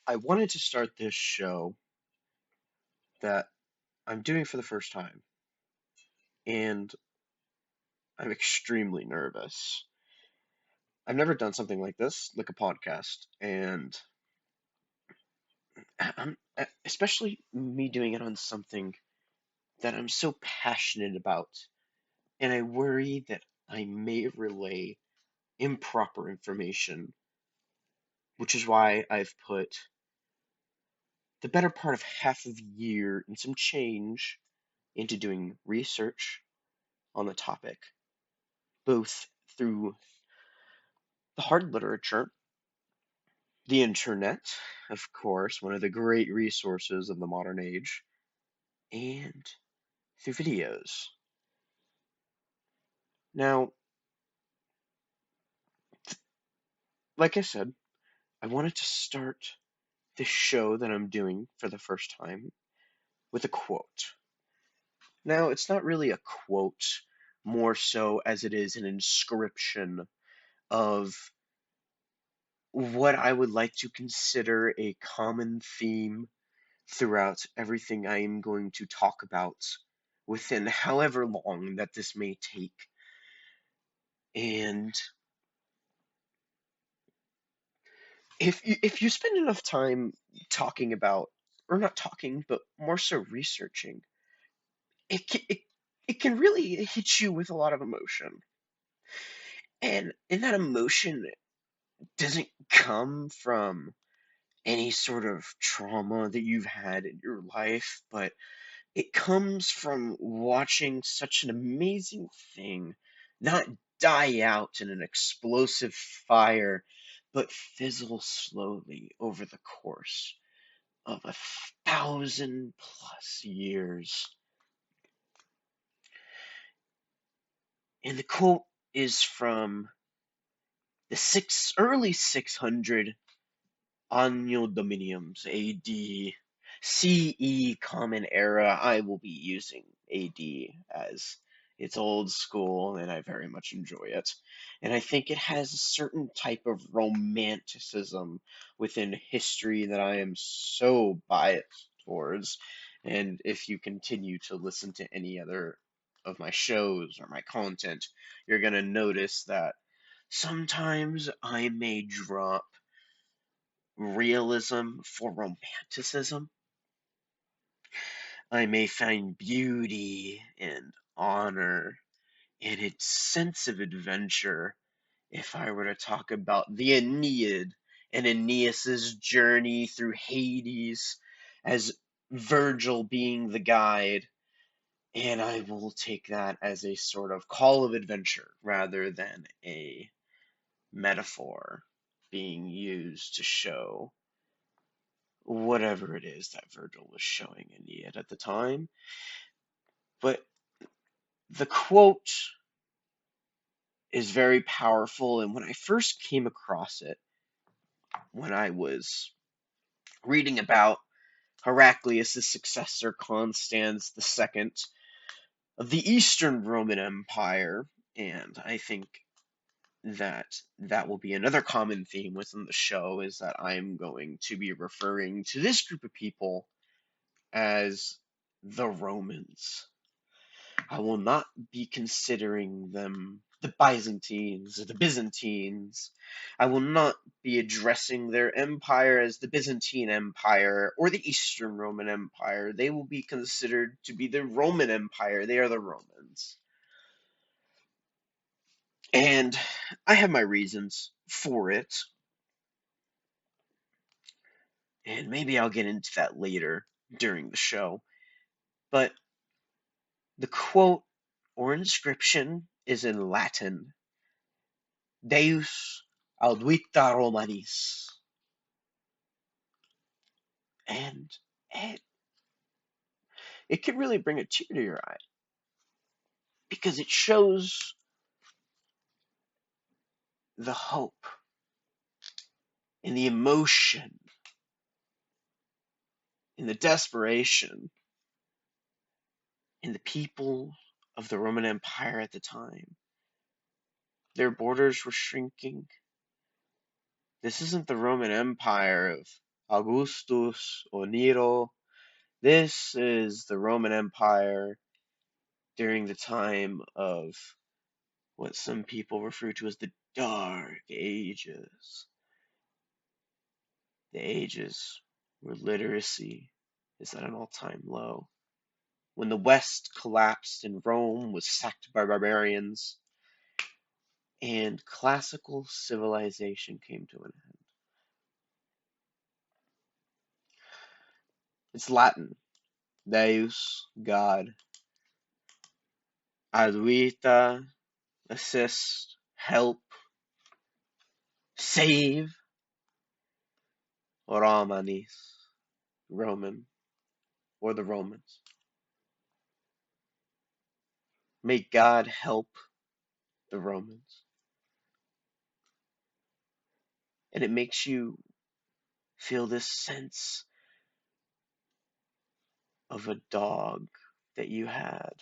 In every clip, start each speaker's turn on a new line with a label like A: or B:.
A: I wanted to start this show that I'm doing for the first time, and I'm extremely nervous. I've never done something like this, like a podcast, and especially me doing it on something that I'm so passionate about, and I worry that I may relay improper information, which is why I've put the better part of half of a year and some change into doing research on the topic, both through the hard literature, the internet, of course, one of the great resources of the modern age, and through videos. Now, like I said, I wanted to start this show that I'm doing for the first time with a quote. Now, it's not really a quote, more so as it is an inscription of what I would like to consider a common theme throughout everything I am going to talk about within however long that this may take. And if you spend enough time talking about, or not talking, but more so researching, it can really hit you with a lot of emotion. And that emotion doesn't come from any sort of trauma that you've had in your life, but it comes from watching such an amazing thing not die out in an explosive fire, but fizzle slowly over the course of 1,000+ years. And the quote is from the early 600 Anno Dominiums AD. CE Common Era. I will be using AD as it's old school and I very much enjoy it. And I think it has a certain type of romanticism within history that I am so biased towards. And if you continue to listen to any other of my shows or my content, you're going to notice that sometimes I may drop realism for romanticism. I may find beauty and honor in its sense of adventure if I were to talk about the Aeneid and Aeneas's journey through Hades as Virgil being the guide, and I will take that as a sort of call of adventure rather than a metaphor being used to show whatever it is that Virgil was showing Aeneid at the time. But the quote is very powerful, and when I first came across it, when I was reading about Heraclius' successor, Constans II of the Eastern Roman Empire, and I think that will be another common theme within the show, is that I am going to be referring to this group of people as the Romans. I will not be considering them the Byzantines or the Byzantines. I will not be addressing their empire as the Byzantine Empire or the Eastern Roman Empire. They will be considered to be the Roman Empire. They are the Romans. And I have my reasons for it. And maybe I'll get into that later during the show. But the quote or inscription is in Latin: Deus audita Romanis. And it, it can really bring a tear to your eye because it shows the hope and the emotion and the desperation in the people of the Roman Empire at the time. Their borders were shrinking. This isn't the Roman Empire of Augustus or Nero. This is the Roman Empire during the time of what some people refer to as the Dark Ages. The ages where literacy is at an all-time low. When the West collapsed and Rome was sacked by barbarians, and classical civilization came to an end. It's Latin. Deus, God. Aduita, assist, help, save. Romanis, Roman, or the Romans. May God help the Romans. And it makes you feel this sense of a dog that you had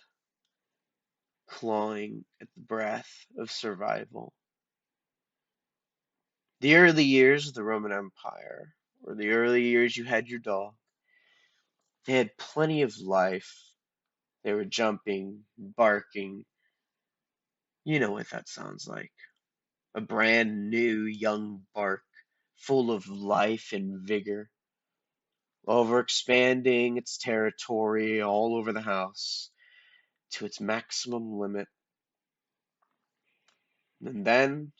A: clawing at the breath of survival. The early years of the Roman Empire, or the early years you had your dog, they had plenty of life. They were jumping, barking. You know what that sounds like. A brand new young bark, full of life and vigor, overexpanding its territory all over the house to its maximum limit. And then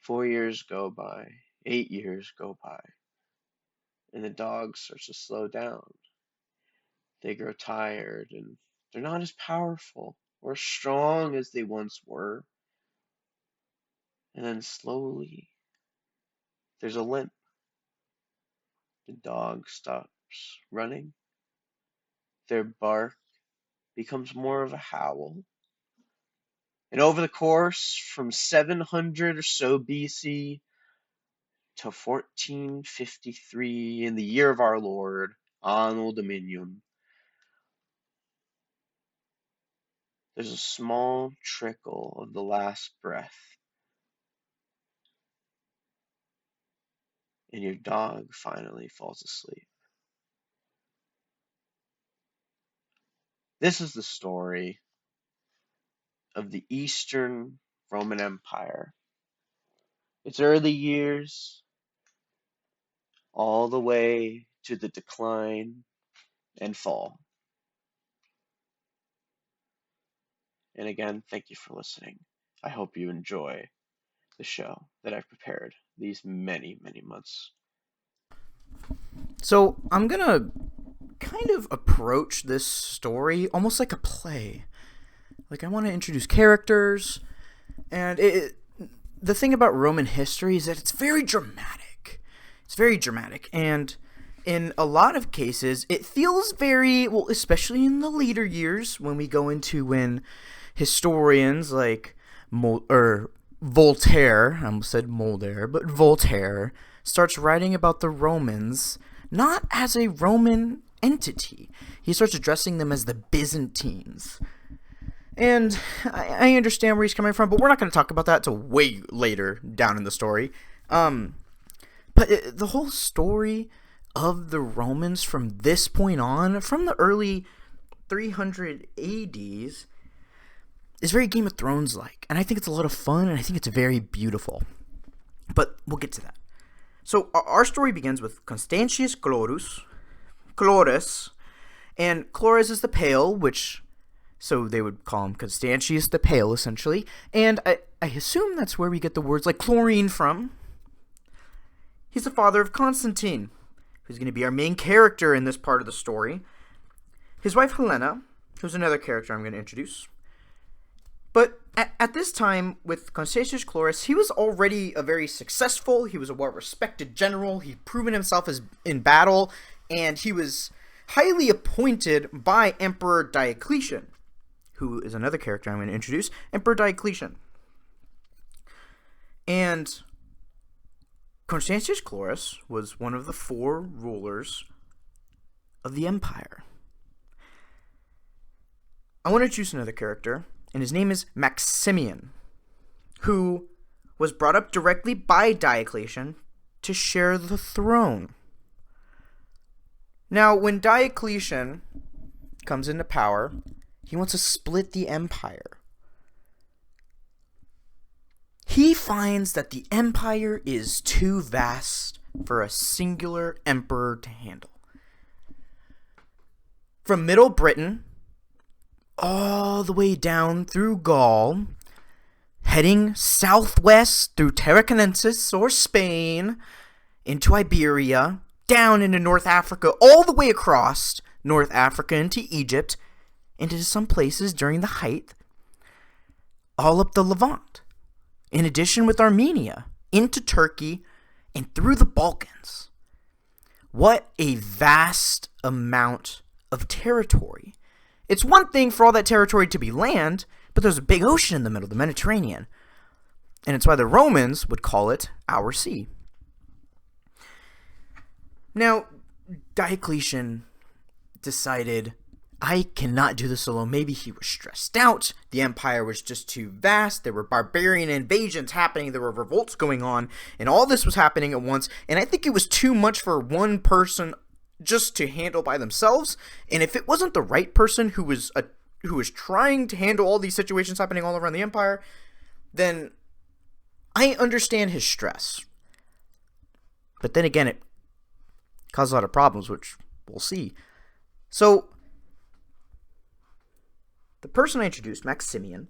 A: 4 years go by, 8 years go by, and the dog starts to slow down. They grow tired and they're not as powerful or strong as they once were. And then slowly there's a limp. The dog stops running. Their bark becomes more of a howl. And over the course from 700 or so BC to 1453 in the year of our Lord, Anno Dominion, there's a small trickle of the last breath. And your dog finally falls asleep. This is the story of the Eastern Roman Empire. Its early years, all the way to the decline and fall. And again, thank you for listening. I hope you enjoy the show that I've prepared these many, many months.
B: So I'm gonna kind of approach this story almost like a play. Like, I want to introduce characters, and the thing about Roman history is that it's very dramatic. It's very dramatic, and in a lot of cases, it feels very, well, especially in the later years when we go into when historians like Voltaire, I almost said Mulder, but Voltaire starts writing about the Romans not as a Roman entity. He starts addressing them as the Byzantines. And I understand where he's coming from, but we're not going to talk about that till way later down in the story. But the whole story of the Romans from this point on, from the early 300 ADs, is very Game of Thrones-like. And I think it's a lot of fun, and I think it's very beautiful. But we'll get to that. So our story begins with Constantius Chlorus, and Chlorus is the Pale, which, so they would call him Constantius the Pale, essentially. And I assume that's where we get the words like chlorine from. He's the father of Constantine, who's going to be our main character in this part of the story. His wife Helena, who's another character I'm going to introduce. But at this time, with Constantius Chlorus, he was already a very successful, he was a well-respected general, he'd proven himself as in battle, and he was highly appointed by Emperor Diocletian, who is another character I'm going to introduce, Emperor Diocletian. And Constantius Chlorus was one of the 4 rulers of the empire. I want to introduce another character, and his name is Maximian, who was brought up directly by Diocletian to share the throne. Now, when Diocletian comes into power, he wants to split the empire. He finds that the empire is too vast for a singular emperor to handle. From Middle Britain all the way down through Gaul, heading southwest through Tarraconensis or Spain, into Iberia, down into North Africa, all the way across North Africa into Egypt, into some places during the height, all up the Levant. In addition with Armenia, into Turkey, and through the Balkans. What a vast amount of territory. It's one thing for all that territory to be land, but there's a big ocean in the middle, the Mediterranean. And it's why the Romans would call it our sea. Now, Diocletian decided, I cannot do this alone. Maybe he was stressed out. The empire was just too vast. There were barbarian invasions happening. There were revolts going on. And all this was happening at once. And I think it was too much for one person just to handle by themselves. And if it wasn't the right person who was trying to handle all these situations happening all around the empire, then I understand his stress. But then again, it caused a lot of problems, which we'll see. So, the person I introduced, Maximian,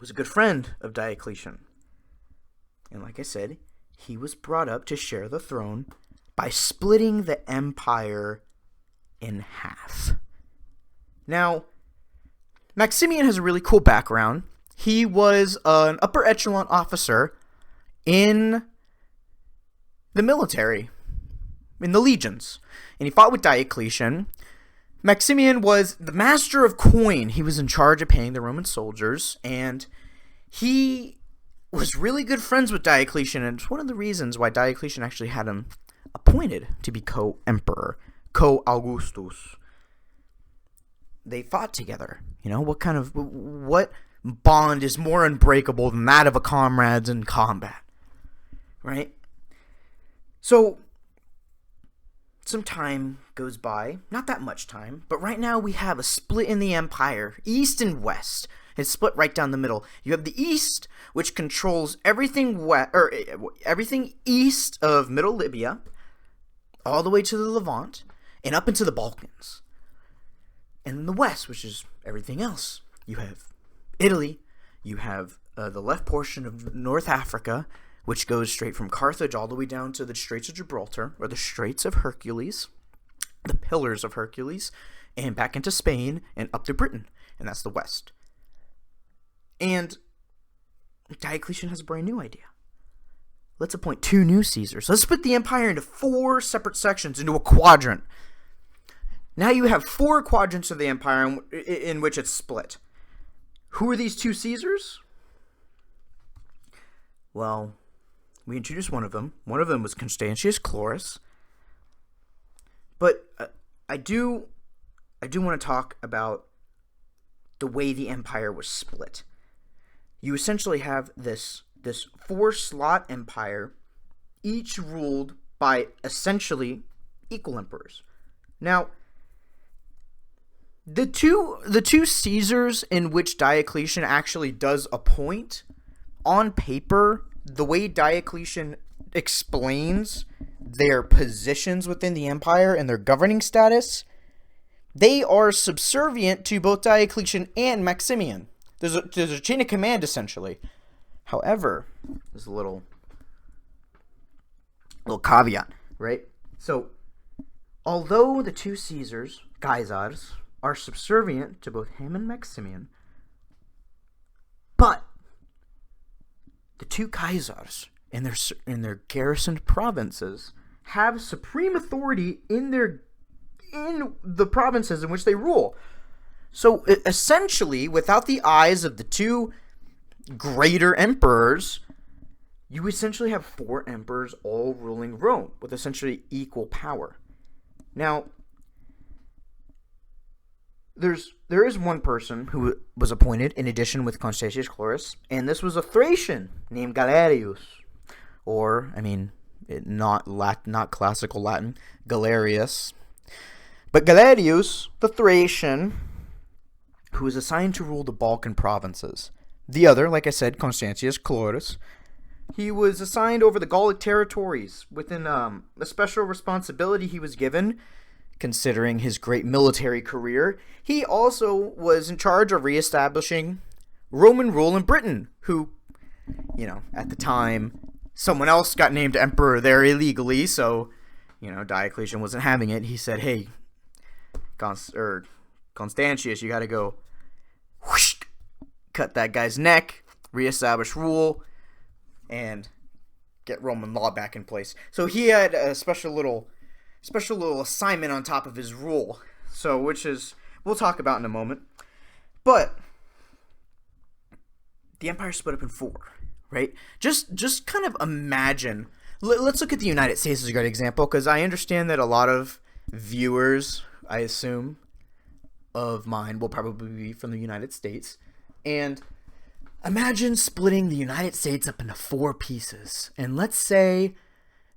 B: was a good friend of Diocletian. And like I said, he was brought up to share the throne by splitting the empire in half. Now, Maximian has a really cool background. He was an upper echelon officer in the military, in the legions. And he fought with Diocletian. Maximian was the master of coin. He was in charge of paying the Roman soldiers, and he was really good friends with Diocletian, and it's one of the reasons why Diocletian actually had him appointed to be co-emperor, co-Augustus. They fought together. You know, what bond is more unbreakable than that of a comrades in combat, right? So, some time goes by, not that much time, but right now we have a split in the empire, east and west. It's split right down the middle. You have the east, which controls everything east of Middle Libya, all the way to the Levant, and up into the Balkans. And then the west, which is everything else. You have Italy, you have the left portion of North Africa, which goes straight from Carthage all the way down to the Straits of Gibraltar, or the Straits of Hercules, the Pillars of Hercules, and back into Spain and up to Britain, and that's the west. And Diocletian has a brand new idea. Let's appoint 2 new Caesars. Let's split the empire into 4 separate sections, into a quadrant. Now you have 4 quadrants of the empire in which it's split. Who are these 2 Caesars? Well, we introduced one of them. One of them was Constantius Chlorus. But I do want to talk about the way the empire was split. You essentially have this 4-slot empire, each ruled by essentially equal emperors. Now, the two Caesars in which Diocletian actually does appoint, on paper, the way Diocletian explains their positions within the empire and their governing status, they are subservient to both Diocletian and Maximian. There's a chain of command, essentially. However, there's a little caveat, right? So, although the 2 Caesars, Caesars, are subservient to both him and Maximian, but the 2 Caesars in their garrisoned provinces have supreme authority in the provinces in which they rule. So essentially, without the eyes of the 2 greater emperors, you essentially have 4 emperors all ruling Rome with essentially equal power. Now, there is one person who was appointed in addition with Constantius Chlorus, and this was a Thracian named Galerius, or, not classical Latin, Galerius. But Galerius, the Thracian, who was assigned to rule the Balkan provinces. The other, like I said, Constantius Chlorus, he was assigned over the Gallic territories within a special responsibility he was given, considering his great military career. He also was in charge of reestablishing Roman rule in Britain, who, at the time, someone else got named emperor there illegally, so, Diocletian wasn't having it. He said, hey, Constantius, you gotta go whoosh, cut that guy's neck, reestablish rule, and get Roman law back in place. So he had a special little assignment on top of his rule, which we'll talk about in a moment. But the empire split up in four, right? Just kind of imagine. Let's look at the United States as a great example, because I understand that a lot of viewers, I assume, of mine will probably be from the United States. And imagine splitting the United States up into four pieces. And let's say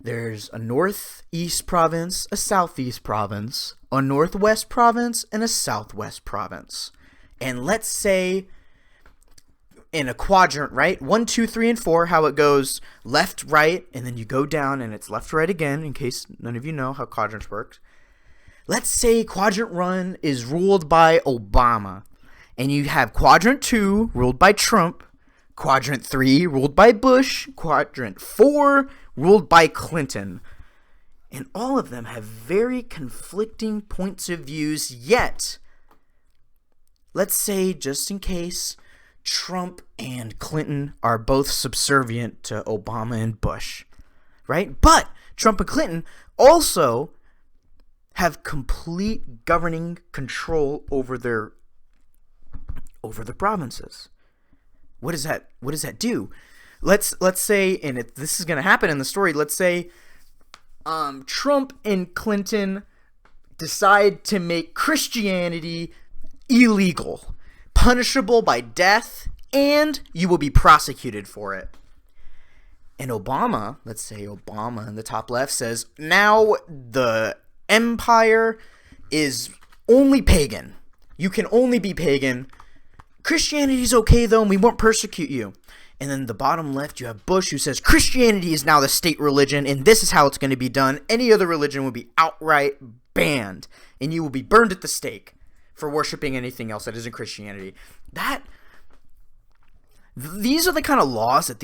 B: there's a northeast province, a southeast province, a northwest province, and a southwest province. And let's say in a quadrant, right? 1, 2, 3, and 4, how it goes left, right, and then you go down and it's left, right again, in case none of you know how quadrants work. Let's say quadrant 1 is ruled by Obama, and you have quadrant 2 ruled by Trump, quadrant 3 ruled by Bush, quadrant 4 ruled by Clinton. And all of them have very conflicting points of views, yet, let's say, just in case, Trump and Clinton are both subservient to Obama and Bush, right? But Trump and Clinton also have complete governing control over the provinces. What does that do? Let's say, and this is going to happen in the story, let's say Trump and Clinton decide to make Christianity illegal, punishable by death, and you will be prosecuted for it. And Obama, let's say Obama in the top left, says, now the empire is only pagan. You can only be pagan. Christianity's okay though, and we won't persecute you. And then the bottom left, you have Bush, who says Christianity is now the state religion, and this is how it's going to be done. Any other religion will be outright banned, and you will be burned at the stake for worshiping anything else that isn't Christianity. These are the kind of laws that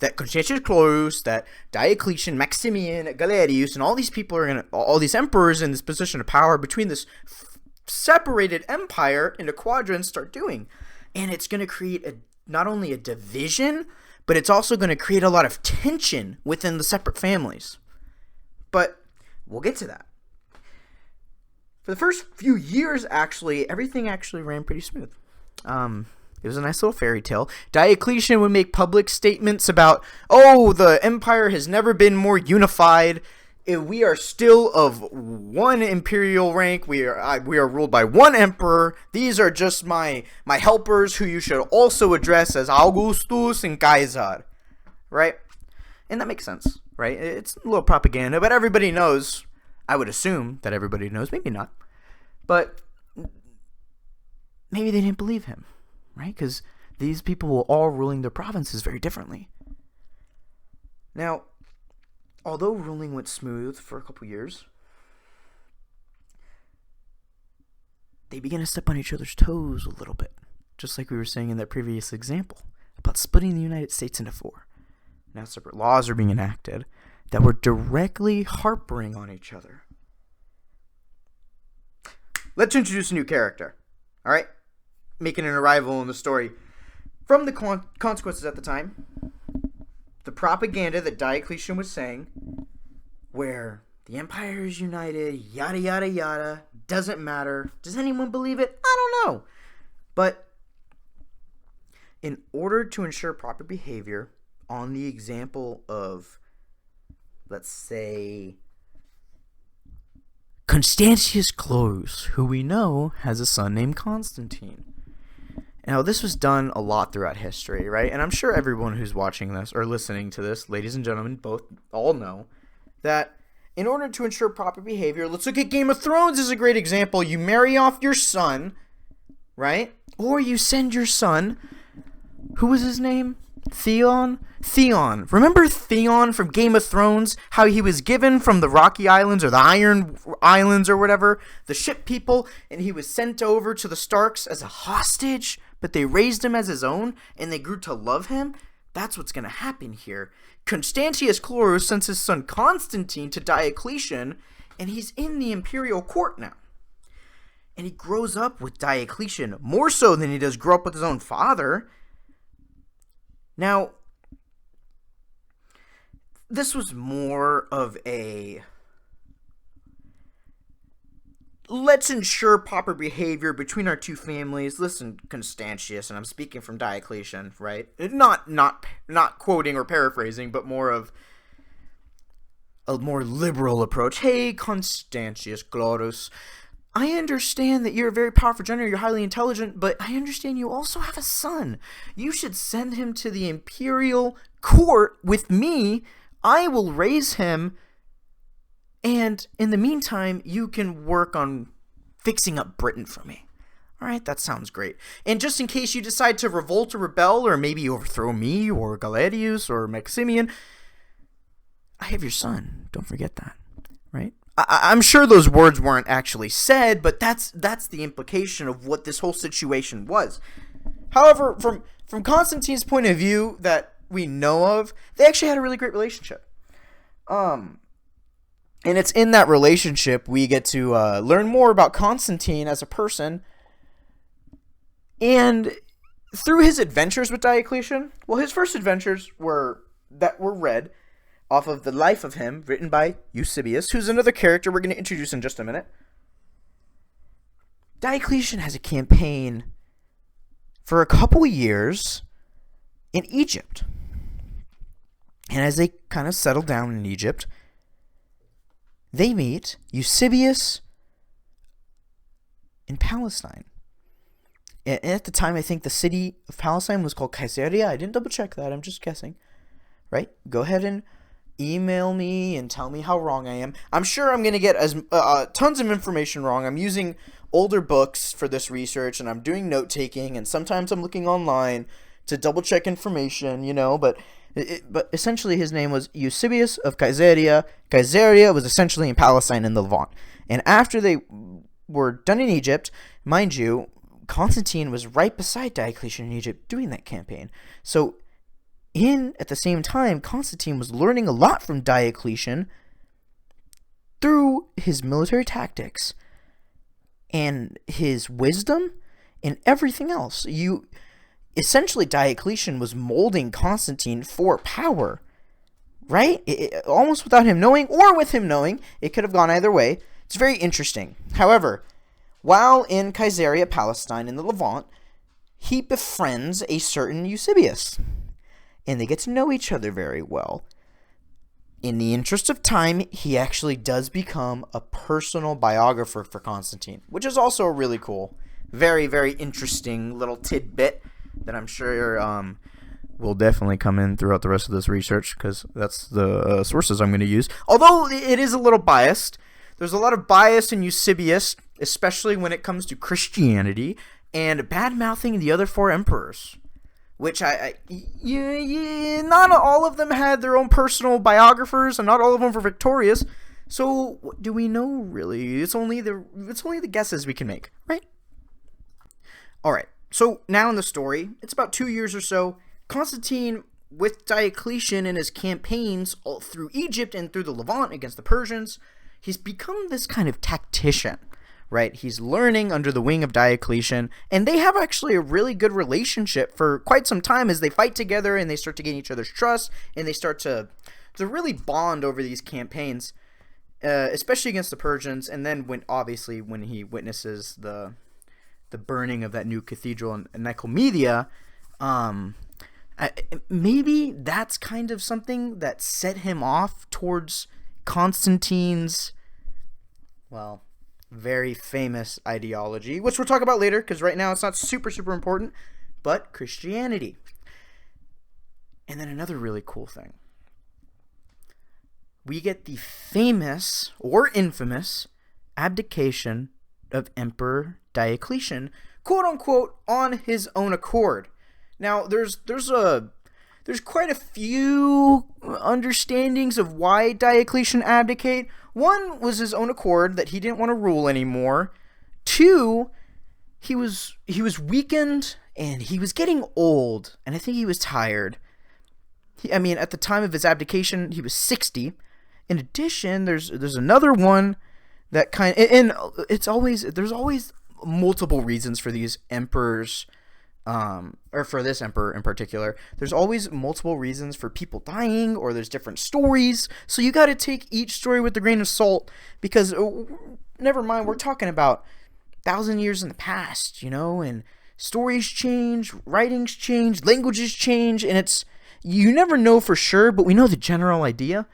B: that Constantius Chlorus, that Diocletian, Maximian, Galerius, and all these people all these emperors in this position of power between this separated empire into quadrants start doing. And it's going to create not only a division, but it's also going to create a lot of tension within the separate families. But we'll get to that. For the first few years, everything ran pretty smooth. It was a nice little fairy tale. Diocletian would make public statements about, the empire has never been more unified. We are still of one imperial rank. We are ruled by one emperor. These are just my helpers, who you should also address as Augustus and Caesar, right? And that makes sense, right? It's a little propaganda, but everybody knows. I would assume that everybody knows. Maybe not, but maybe they didn't believe him, right? Because these people were all ruling their provinces very differently. Now, although ruling went smooth for a couple years, they began to step on each other's toes a little bit, just like we were saying in that previous example about splitting the United States into four. Now separate laws are being enacted that were directly harping on each other. Let's introduce a new character, all right? Making an arrival in the story. From the consequences at the time, the propaganda that Diocletian was saying, where the empire is united, yada, yada, yada, doesn't matter. Does anyone believe it? I don't know. But in order to ensure proper behavior, on the example of, let's say, Constantius Chlorus, who we know has a son named Constantine. Now, this was done a lot throughout history, right? And I'm sure everyone who's watching this or listening to this, ladies and gentlemen, both all know that in order to ensure proper behavior, let's look at Game of Thrones as a great example. You marry off your son, right? Or you send your son, who was his name? Theon? Theon. Remember Theon from Game of Thrones? How he was given from the Rocky Islands or the Iron Islands or whatever, the ship people, and he was sent over to the Starks as a hostage, but they raised him as his own, and they grew to love him? That's what's going to happen here. Constantius Chlorus sends his son Constantine to Diocletian, and he's in the imperial court now. And he grows up with Diocletian, more so than he does grow up with his own father. Now, this was more of a let's ensure proper behavior between our two families. Listen, Constantius, and I'm speaking from Diocletian, right? Not quoting or paraphrasing, but more of a more liberal approach. Hey, Constantius Chlorus, I understand that you're a very powerful general, you're highly intelligent, but I understand you also have a son. You should send him to the imperial court with me. I will raise him, and in the meantime, you can work on fixing up Britain for me. Alright, that sounds great. And just in case you decide to revolt or rebel, or maybe overthrow me, or Galerius, or Maximian, I have your son. Don't forget that, right? I'm sure those words weren't actually said, but that's the implication of what this whole situation was. However, from Constantine's point of view that we know of, they actually had a really great relationship. And it's in that relationship we get to learn more about Constantine as a person. And through his adventures with Diocletian, well, his first adventures were read off of the life of him, written by Eusebius, who's another character we're going to introduce in just a minute. Diocletian has a campaign for a couple years in Egypt. And as they kind of settle down in Egypt, they meet Eusebius in Palestine. And at the time, I think the city of Palestine was called Caesarea. I didn't double check that. I'm just guessing. Right? Go ahead and email me and tell me how wrong I am. I'm sure I'm going to get tons of information wrong. I'm using older books for this research, and I'm doing note-taking, and sometimes I'm looking online to double-check information, but essentially his name was Eusebius of Caesarea. Caesarea was essentially in Palestine in the Levant. And after they were done in Egypt, mind you, Constantine was right beside Diocletian in Egypt doing that campaign. So at the same time, Constantine was learning a lot from Diocletian through his military tactics and his wisdom and everything else. Essentially, Diocletian was molding Constantine for power, right? Almost without him knowing, or with him knowing. It could have gone either way. It's very interesting. However, while in Caesarea, Palestine, in the Levant, he befriends a certain Eusebius. And they get to know each other very well. In the interest of time, he actually does become a personal biographer for Constantine, which is also really cool. Very, very interesting little tidbit that I'm sure will definitely come in throughout the rest of this research, because that's the sources I'm going to use. Although it is a little biased. There's a lot of bias in Eusebius, especially when it comes to Christianity, and bad-mouthing the other four emperors. Which not all of them had their own personal biographers, and not all of them were victorious. So what do we know, really? It's only the guesses we can make, right? All right. So now in the story, it's about 2 years or so. Constantine, with Diocletian in his campaigns all through Egypt and through the Levant against the Persians, he's become this kind of tactician. Right, he's learning under the wing of Diocletian, and they have actually a really good relationship for quite some time as they fight together and they start to gain each other's trust, and they start to really bond over these campaigns, especially against the Persians. And then when he witnesses the burning of that new cathedral in Nicomedia, maybe that's kind of something that set him off towards Constantine's, well, very famous ideology, which we'll talk about later, because right now it's not super, super important. but Christianity. And then another really cool thing. We get the famous or infamous abdication of Emperor Diocletian, quote unquote, on his own accord. Now, there's quite a few understandings of why Diocletian abdicate. One was his own accord, that he didn't want to rule anymore. Two, he was weakened and he was getting old, and I think he was tired. At the time of his abdication, he was 60. In addition, there's another one that there's always multiple reasons for these emperors, or for this emperor in particular. There's always multiple reasons for people dying, or there's different stories. So you got to take each story with a grain of salt, because never mind, we're talking about 1,000 years in the past, and stories change, writings change, languages change, and you never know for sure, but we know the general idea.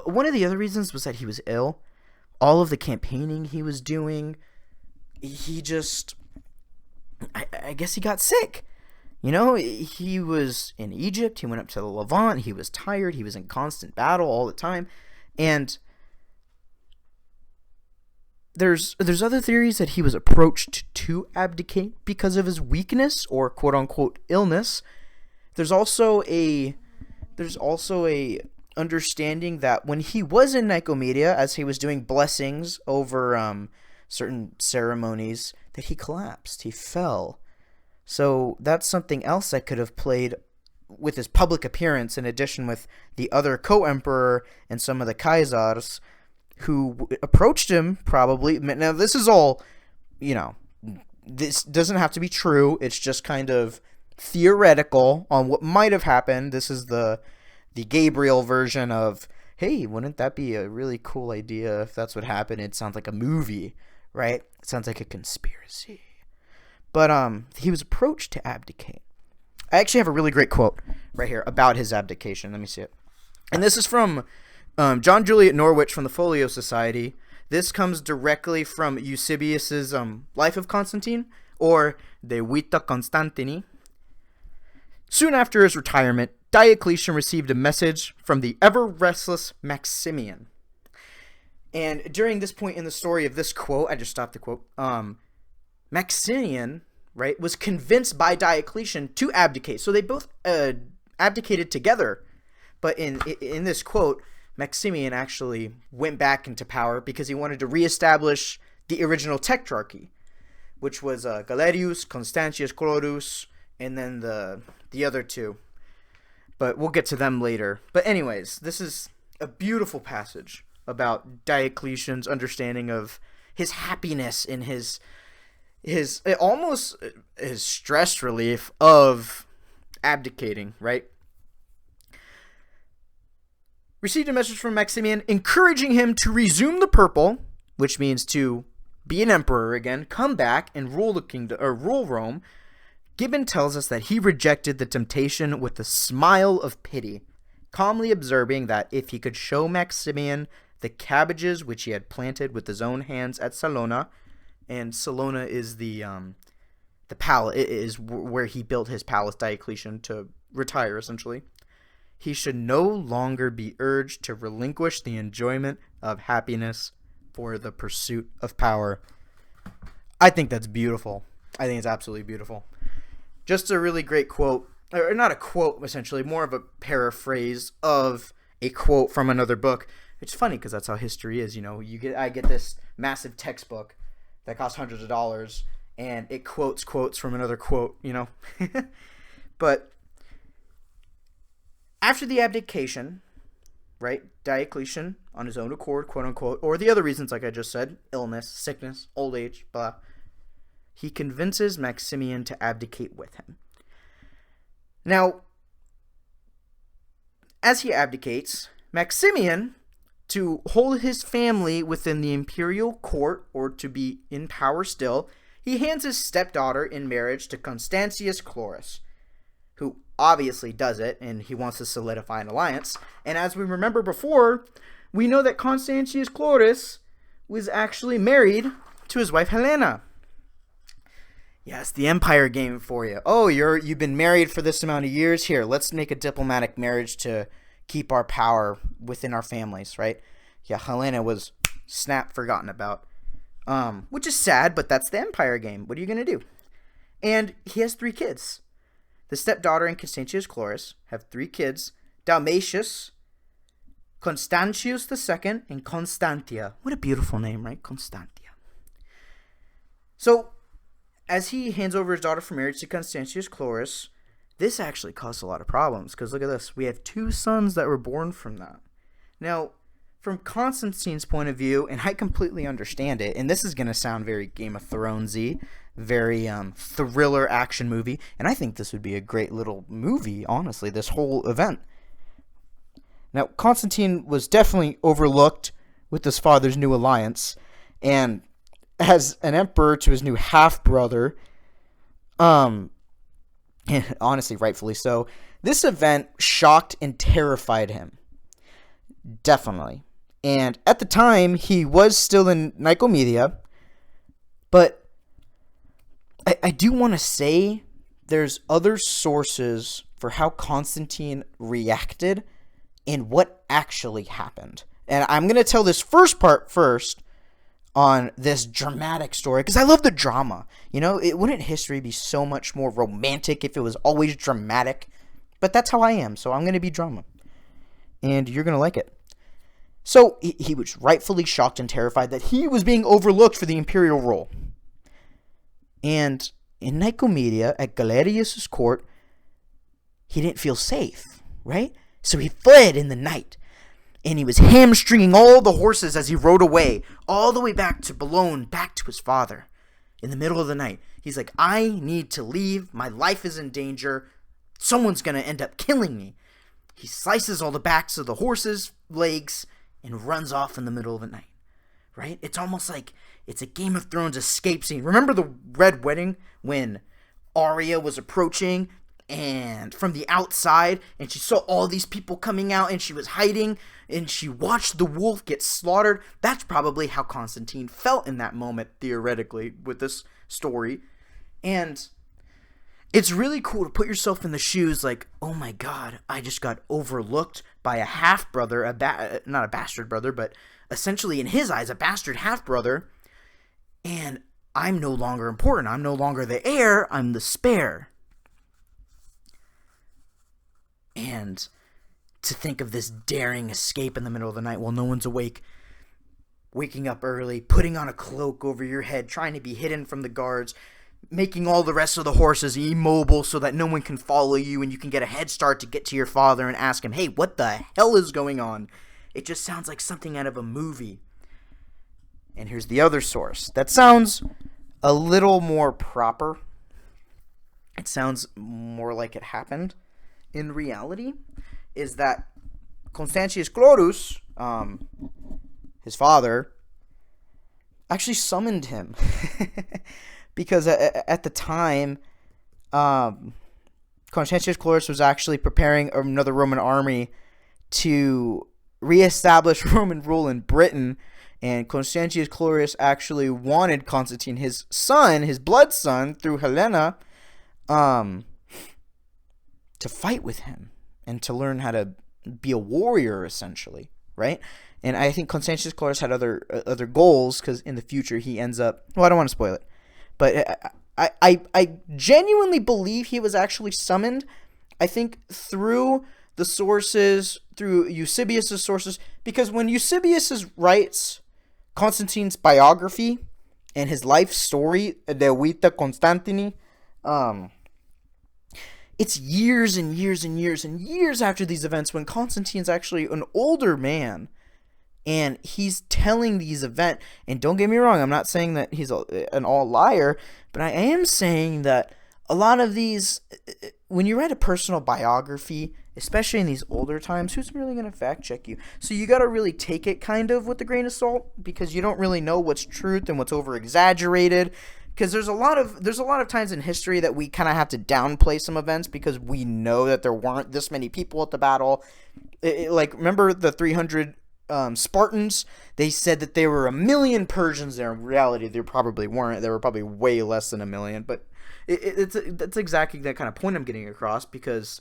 B: One of the other reasons was that he was ill. All of the campaigning he was doing, I guess he got sick. He was in Egypt, he went up to the Levant, he was tired, he was in constant battle all the time, and there's other theories that he was approached to abdicate because of his weakness or quote unquote illness. There's also a understanding that when he was in Nicomedia, as he was doing blessings over certain ceremonies, that he collapsed, he fell. So that's something else that could have played with his public appearance, in addition with the other co-emperor and some of the Caesars who approached him, probably. Now, this is all, this doesn't have to be true. It's just kind of theoretical on what might have happened. This is the Gabriel version of, hey, wouldn't that be a really cool idea if that's what happened? It sounds like a movie, right? It sounds like a conspiracy. But he was approached to abdicate. I actually have a really great quote right here about his abdication. Let me see it. And this is from John Juliet Norwich from the Folio Society. This comes directly from Eusebius's Life of Constantine, or De Vita Constantini. Soon after his retirement, Diocletian received a message from the ever-restless Maximian. And during this point in the story of this quote, I just stopped the quote, Maximian, right, was convinced by Diocletian to abdicate. So they both abdicated together. But in this quote, Maximian actually went back into power because he wanted to reestablish the original tetrarchy, which was Galerius, Constantius Chlorus, and then the other two. But we'll get to them later. But anyways, this is a beautiful passage about Diocletian's understanding of his happiness and his almost his stress relief of abdicating, right? Received a message from Maximian encouraging him to resume the purple, which means to be an emperor again, come back and rule the kingdom, or rule Rome. Gibbon tells us that he rejected the temptation with a smile of pity, calmly observing that if he could show Maximian the cabbages which he had planted with his own hands at Salona, and Salona is the palace, is where he built his palace, Diocletian, to retire essentially, he should no longer be urged to relinquish the enjoyment of happiness for the pursuit of power. I think that's beautiful. I think it's absolutely beautiful. Just a really great quote, or not a quote essentially, more of a paraphrase of a quote from another book. It's funny because that's how history is, I get this massive textbook that costs hundreds of dollars, and it quotes from another quote, But after the abdication, right, Diocletian, on his own accord, quote unquote, or the other reasons like I just said, illness, sickness, old age, blah, he convinces Maximian to abdicate with him. Now, as he abdicates, Maximian, to hold his family within the imperial court, or to be in power still, he hands his stepdaughter in marriage to Constantius Chlorus, who obviously does it, and he wants to solidify an alliance. And as we remember before, we know that Constantius Chlorus was actually married to his wife Helena. Yes, the empire game for you. Oh, you've been married for this amount of years. Here, let's make a diplomatic marriage to keep our power within our families, right? Yeah, Helena was snap forgotten about. Which is sad, but that's the empire game. What are you gonna do? And he has 3 kids. The stepdaughter and Constantius Chlorus have 3 kids: Dalmatius, Constantius II, and Constantia. What a beautiful name, right? Constantia. So, as he hands over his daughter for marriage to Constantius Chlorus, this actually caused a lot of problems, because look at this. We have 2 sons that were born from that. Now, from Constantine's point of view, and I completely understand it, and this is going to sound very Game of Thronesy, very thriller action movie, and I think this would be a great little movie, honestly, this whole event. Now, Constantine was definitely overlooked with his father's new alliance, and as an emperor to his new half-brother, honestly, rightfully so, this event shocked and terrified him. Definitely. And at the time, he was still in Nicomedia, but I do want to say there's other sources for how Constantine reacted and what actually happened. And I'm going to tell this first part first on this dramatic story, because I love the drama. You know, wouldn't history be so much more romantic if it was always dramatic? But that's how I am, so I'm going to be drama. And you're going to like it. So, he was rightfully shocked and terrified that he was being overlooked for the imperial role. And in Nicomedia, at Galerius' court, he didn't feel safe, right? So he fled in the night. And he was hamstringing all the horses as he rode away, all the way back to Boulogne, back to his father. In the middle of the night, he's like, I need to leave. My life is in danger. Someone's going to end up killing me. He slices all the backs of the horses' legs and runs off in the middle of the night, right? It's almost like it's a Game of Thrones escape scene. Remember the Red Wedding when Arya was approaching and from the outside and she saw all these people coming out and she was hiding and she watched the wolf get slaughtered? That's probably how Constantine felt in that moment, theoretically, with this story. And it's really cool to put yourself in the shoes like, oh my god, I just got overlooked by a half-brother, not a bastard brother, but essentially in his eyes, a bastard half-brother, and I'm no longer important. I'm no longer the heir, I'm the spare. And to think of this daring escape in the middle of the night while no one's awake, waking up early, putting on a cloak over your head, trying to be hidden from the guards, making all the rest of the horses immobile so that no one can follow you and you can get a head start to get to your father and ask him, hey, what the hell is going on? It just sounds like something out of a movie. And here's the other source that sounds a little more proper. It sounds more like it happened in reality, is that Constantius Chlorus, his father, actually summoned him. Because at the time, Constantius Chlorus was actually preparing another Roman army to reestablish Roman rule in Britain, and Constantius Chlorus actually wanted Constantine, his son, his blood son, through Helena, to fight with him and to learn how to be a warrior, essentially, right? And I think Constantius Chlorus had other goals, because in the future he ends up, well, I don't want to spoil it, but I genuinely believe he was actually summoned, I think, through the sources, through Eusebius' sources, because when Eusebius writes Constantine's biography and his life story, De Vita Constantini, it's years and years and years and years after these events when Constantine's actually an older man. And he's telling these events, and don't get me wrong, I'm not saying that he's an all liar, but I am saying that a lot of these, when you write a personal biography, especially in these older times, who's really going to fact check you? So you got to really take it kind of with a grain of salt, because you don't really know what's truth and what's over exaggerated. Because there's a lot of times in history that we kind of have to downplay some events because we know that there weren't this many people at the battle. Like, remember the 300 Spartans? They said that there were 1 million Persians there. In reality, there probably weren't. There were probably way less than 1 million. But That's exactly that kind of point I'm getting across, because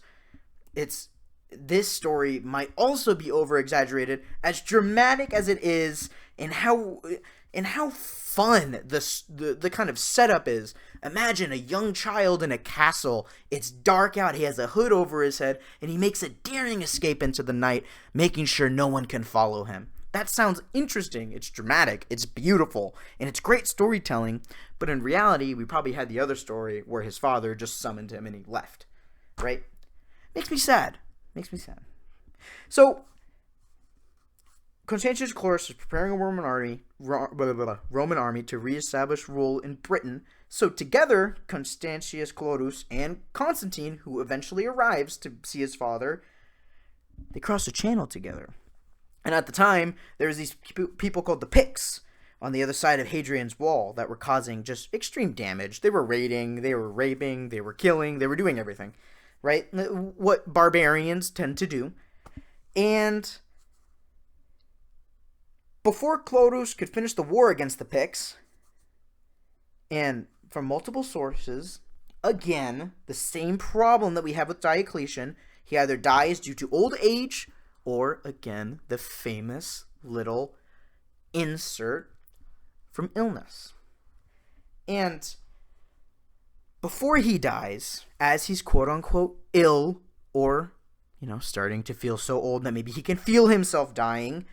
B: it's this story might also be over exaggerated, as dramatic as it is, and how fun the kind of setup is. Imagine a young child in a castle. It's dark out. He has a hood over his head, and he makes a daring escape into the night, making sure no one can follow him. That sounds interesting. It's dramatic. It's beautiful, and it's great storytelling. But in reality, we probably had the other story where his father just summoned him and he left. Right? Makes me sad. So, Constantius Chlorus is preparing a Roman army to reestablish rule in Britain. So together, Constantius Chlorus and Constantine, who eventually arrives to see his father, they cross the channel together. And at the time, there was these people called the Picts on the other side of Hadrian's Wall that were causing just extreme damage. They were raiding, they were raping, they were killing, they were doing everything. Right? What barbarians tend to do. And before Chlorus could finish the war against the Picts, and from multiple sources, again, the same problem that we have with Diocletian, he either dies due to old age, or, again, the famous little insert from illness. And before he dies, as he's quote-unquote ill, or, starting to feel so old that maybe he can feel himself dying,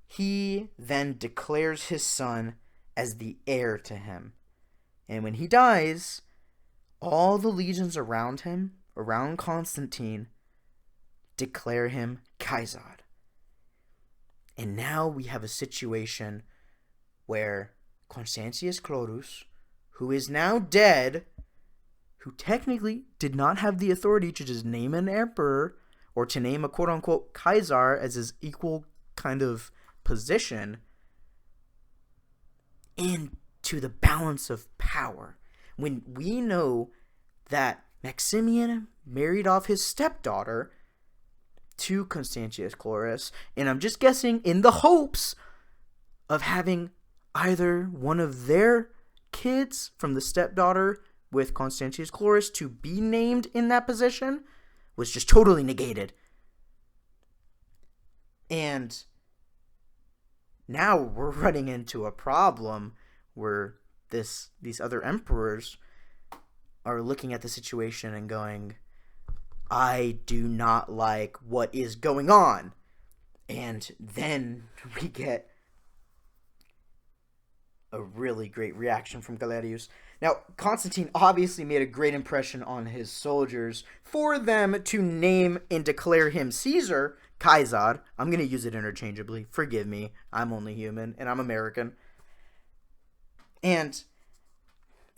B: he then declares his son as the heir to him. And when he dies, all the legions around him, around Constantine, declare him Caesar. And now we have a situation where Constantius Chlorus, who is now dead, who technically did not have the authority to just name an emperor or to name a quote-unquote Caesar as his equal kind of position, into the balance of power. When we know that Maximian married off his stepdaughter to Constantius Chlorus, and I'm just guessing in the hopes of having either one of their kids from the stepdaughter with Constantius Chlorus to be named in that position, was just totally negated. And now we're running into a problem where these other emperors are looking at the situation and going, I do not like what is going on. And then we get a really great reaction from Galerius. Now, Constantine obviously made a great impression on his soldiers for them to name and declare him Caesar. I'm going to use it interchangeably. Forgive me. I'm only human, and I'm American. And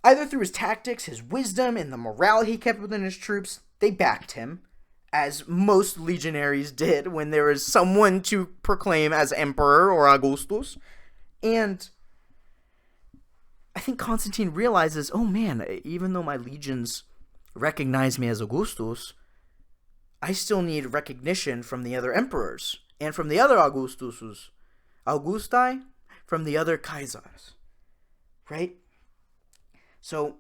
B: either through his tactics, his wisdom, and the morale he kept within his troops, they backed him, as most legionaries did when there was someone to proclaim as emperor or Augustus. And I think Constantine realizes, oh man, even though my legions recognize me as Augustus, I still need recognition from the other emperors and from the other Augusti, from the other Caesars, right? So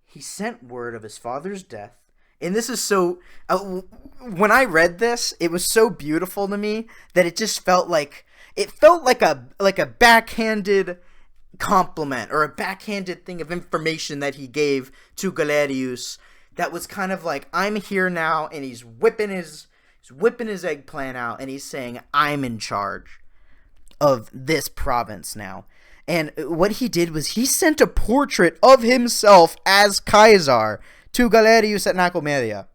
B: he sent word of his father's death, and this is so. When I read this, it was so beautiful to me that it just felt like a backhanded compliment or a backhanded thing of information that he gave to Galerius. That was kind of like, I'm here now, and he's whipping his eggplant out, and he's saying, I'm in charge of this province now. And what he did was he sent a portrait of himself as Caesar to Galerius at Nicomedia.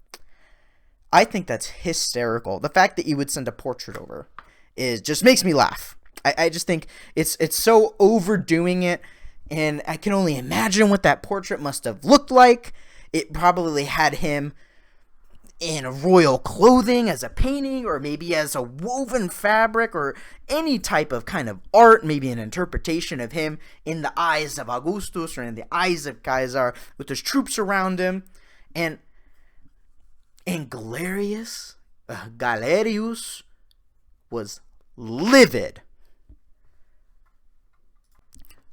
B: I think that's hysterical. The fact that you would send a portrait over just makes me laugh. I just think it's so overdoing it, and I can only imagine what that portrait must have looked like. It probably had him in royal clothing as a painting, or maybe as a woven fabric, or any type of kind of art, maybe an interpretation of him in the eyes of Augustus or in the eyes of Caesar with his troops around him. And Galerius was livid.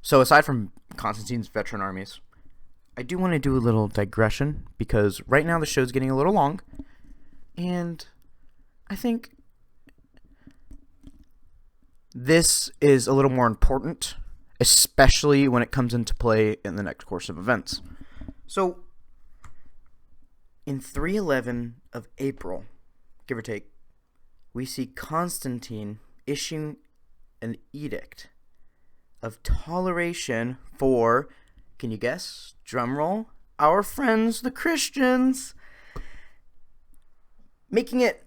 B: So aside from Constantine's veteran armies, I do want to do a little digression because right now the show's getting a little long, and I think this is a little more important, especially when it comes into play in the next course of events. So, in 311 of April, give or take, we see Constantine issuing an edict of toleration for, can you guess? Drumroll, our friends, the Christians, making it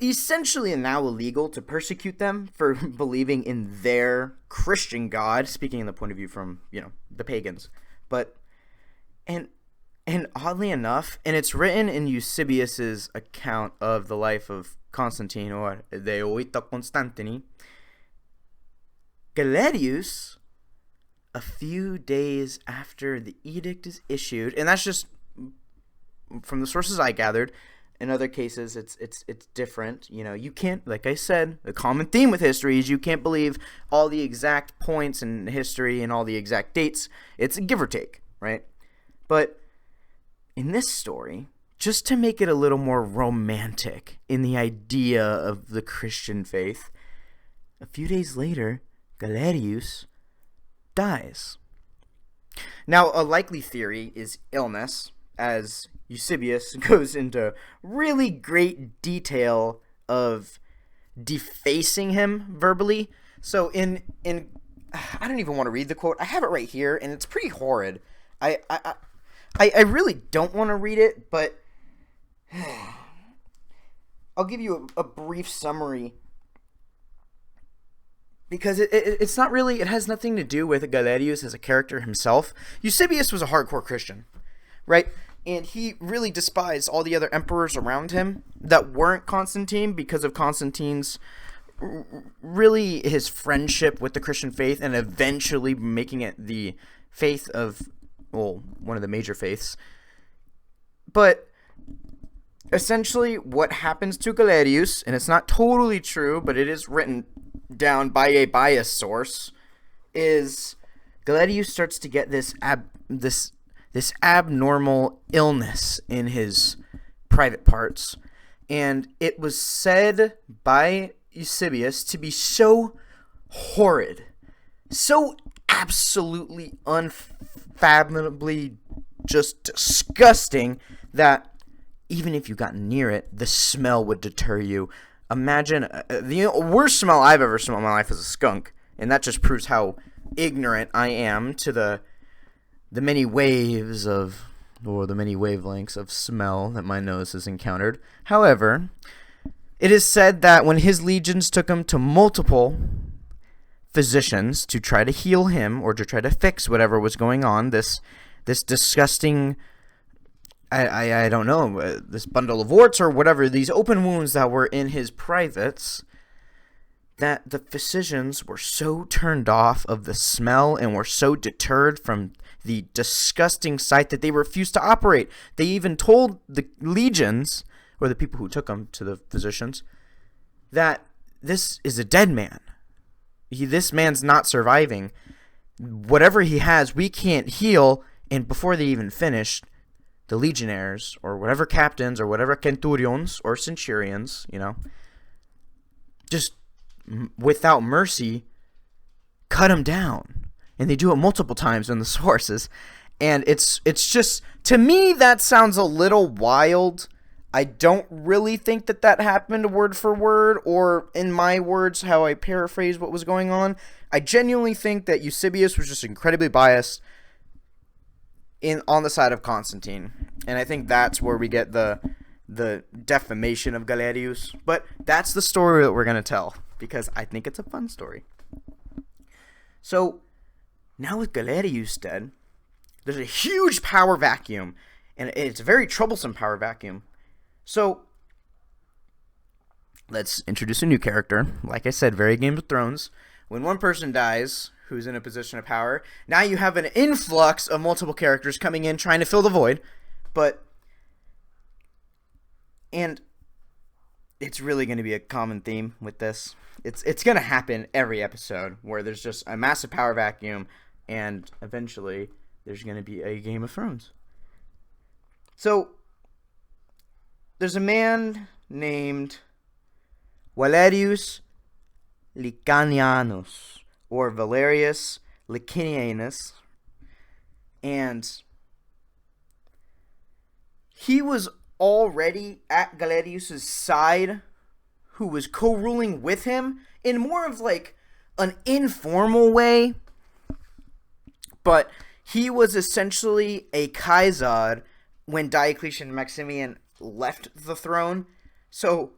B: essentially now illegal to persecute them for believing in their Christian God, speaking in the point of view from, the pagans. But, and oddly enough, and it's written in Eusebius's account of the life of Constantine, or De Oita Constantini, Galerius, a few days after the edict is issued, and that's just from the sources I gathered. In other cases, it's different. You can't, like I said, the common theme with history is you can't believe all the exact points in history and all the exact dates. It's a give or take, right? But in this story, just to make it a little more romantic in the idea of the Christian faith, a few days later, Galerius dies. Now, a likely theory is illness, as Eusebius goes into really great detail of defacing him verbally. So in I don't even want to read the quote. I have it right here, and it's pretty horrid. I really don't want to read it, but I'll give you a brief summary, because it's not really, it has nothing to do with Galerius as a character himself. Eusebius was a hardcore Christian, right? And he really despised all the other emperors around him that weren't Constantine because of Constantine's, really his friendship with the Christian faith, and eventually making it the faith of, well, one of the major faiths. But essentially what happens to Galerius, and it's not totally true, but it is written down by a biased source, is Galerius starts to get this abnormal illness in his private parts, and it was said by Eusebius to be so horrid, so absolutely unfathomably just disgusting, that even if you got near it, the smell would deter you. Imagine, the worst smell I've ever smelled in my life is a skunk, and that just proves how ignorant I am to the many waves of, or the many wavelengths of smell that my nose has encountered. However, it is said that when his legions took him to multiple physicians to try to heal him, or to try to fix whatever was going on, this disgusting, I don't know, this bundle of warts or whatever, these open wounds that were in his privates, that the physicians were so turned off of the smell and were so deterred from the disgusting sight that they refused to operate. They even told the legions, or the people who took him to the physicians, that this is a dead man. This man's not surviving. Whatever he has, we can't heal. And before they even finished, the legionnaires, or whatever captains, or whatever centurions, or centurions, just without mercy, cut him down. And they do it multiple times in the sources. And it's just, to me, that sounds a little wild. I don't really think that happened word for word, or in my words, how I paraphrase what was going on. I genuinely think that Eusebius was just incredibly biased on the side of Constantine. And I think that's where we get the defamation of Galerius. But that's the story that we're going to tell, because I think it's a fun story. So, now with Galerius dead, there's a huge power vacuum, and it's a very troublesome power vacuum. So, let's introduce a new character. Like I said, very Game of Thrones. When one person dies, who's in a position of power, now you have an influx of multiple characters coming in trying to fill the void. And it's really going to be a common theme with this. It's going to happen every episode, where there's just a massive power vacuum, and eventually there's going to be a Game of Thrones. So, there's a man named Valerius Licinianus, or Valerius Licinianus, and he was already at Galerius' side, who was co-ruling with him in more of like an informal way, but he was essentially a Caesar when Diocletian and Maximian left the throne. So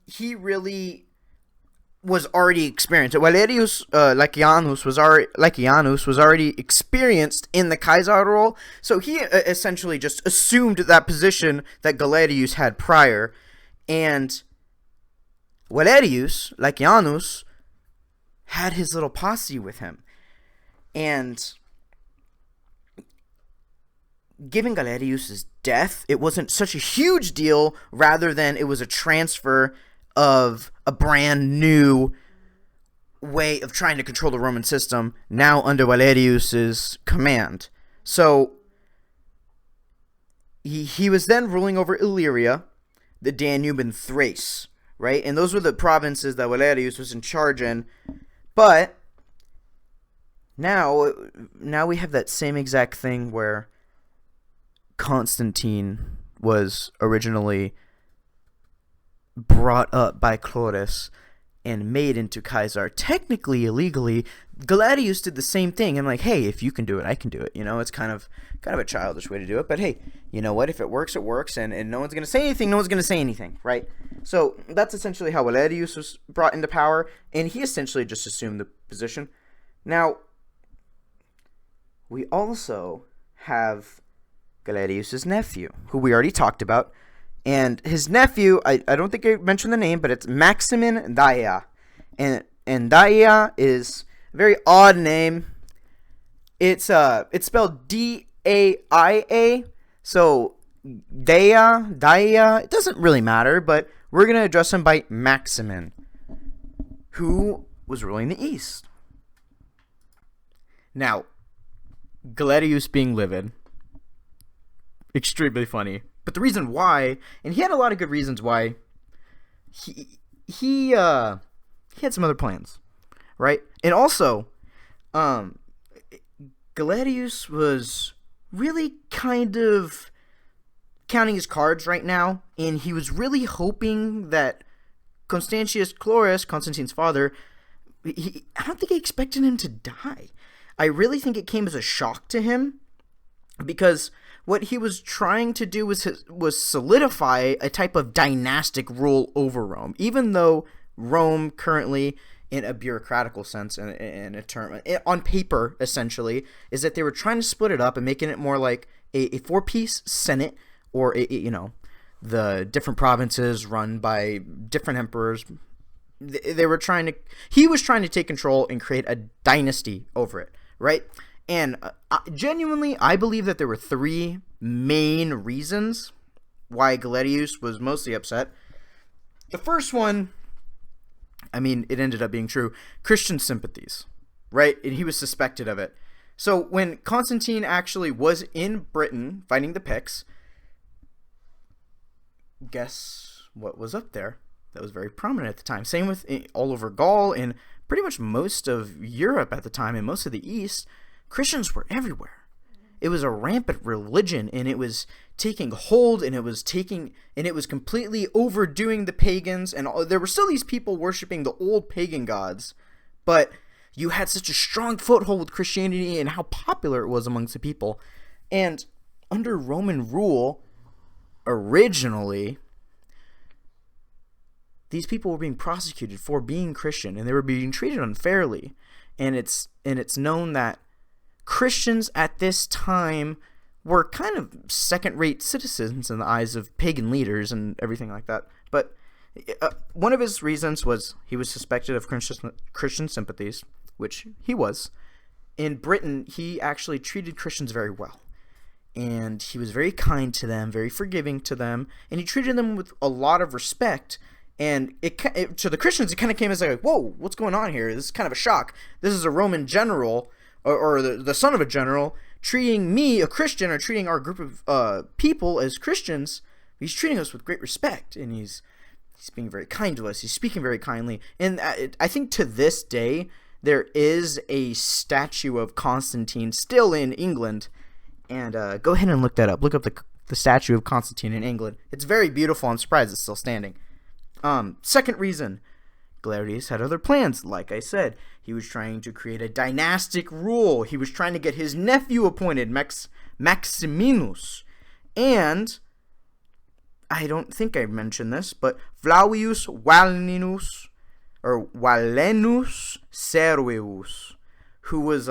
B: he really was already experienced. Valerius Licinianus was already experienced in the Caesar role, so he essentially just assumed that position that Galerius had prior, and Valerius Licinianus had his little posse with him, and given Galerius' death, it wasn't such a huge deal, rather than it was a transfer of a brand new way of trying to control the Roman system, now under Valerius' command. So he was then ruling over Illyria, the Danube, and Thrace, right? And those were the provinces that Valerius was in charge in. But now we have that same exact thing where Constantine was originally brought up by Clovis and made into Caesar, technically illegally. Galerius did the same thing, and like, hey, if you can do it, I can do it. You know, it's kind of a childish way to do it, but hey, you know what? If it works, it works, and no one's gonna say anything. No one's gonna say anything, right? So that's essentially how Valerius was brought into power, and he essentially just assumed the position. Now, we also have Galerius' nephew, who we already talked about. And his nephew, I don't think I mentioned the name, but it's Maximin Daia. And Daia is a very odd name. It's spelled D-A-I-A. So Daia, it doesn't really matter, but we're going to address him by Maximin, who was ruling the East. Now, Galerius being livid, extremely funny. But the reason why, and he had a lot of good reasons why, he had some other plans, right? And also, Galerius was really kind of counting his cards right now, and he was really hoping that Constantius Chlorus, Constantine's father, I don't think he expected him to die. I really think it came as a shock to him, because what he was trying to do was solidify a type of dynastic rule over Rome, even though Rome currently, in a bureaucratical sense, in a term, on paper, essentially, is that they were trying to split it up and making it more like a four-piece senate, or the different provinces run by different emperors. He was trying to take control and create a dynasty over it, right? And genuinely, I believe that there were three main reasons why Galerius was mostly upset. The first one, I mean, it ended up being true. Christian sympathies, right? And he was suspected of it. So when Constantine actually was in Britain fighting the Picts, guess what was up there? That was very prominent at the time. Same with all over Gaul and pretty much most of Europe at the time and most of the East. Christians were everywhere. It was a rampant religion, and it was taking hold, and it was completely overdoing the pagans, and there were still these people worshiping the old pagan gods, but you had such a strong foothold with Christianity and how popular it was amongst the people. And under Roman rule, originally, these people were being prosecuted for being Christian, and they were being treated unfairly. And it's known that Christians at this time were kind of second-rate citizens in the eyes of pagan leaders and everything like that. But one of his reasons was he was suspected of Christian sympathies, which he was. In Britain, he actually treated Christians very well. And he was very kind to them, very forgiving to them, and he treated them with a lot of respect. And to the Christians, it kind of came as like, whoa, what's going on here? This is kind of a shock. This is a Roman general or the son of a general, treating me, a Christian, or treating our group of people as Christians. He's treating us with great respect, and he's being very kind to us. He's speaking very kindly. And I think to this day, there is a statue of Constantine still in England. And go ahead and look that up. Look up the statue of Constantine in England. It's very beautiful. I'm surprised it's still standing. Second reason, Galerius had other plans. Like I said, he was trying to create a dynastic rule. He was trying to get his nephew appointed, Maximinus. And I don't think I mentioned this, but Flavius Valenus Servius, who was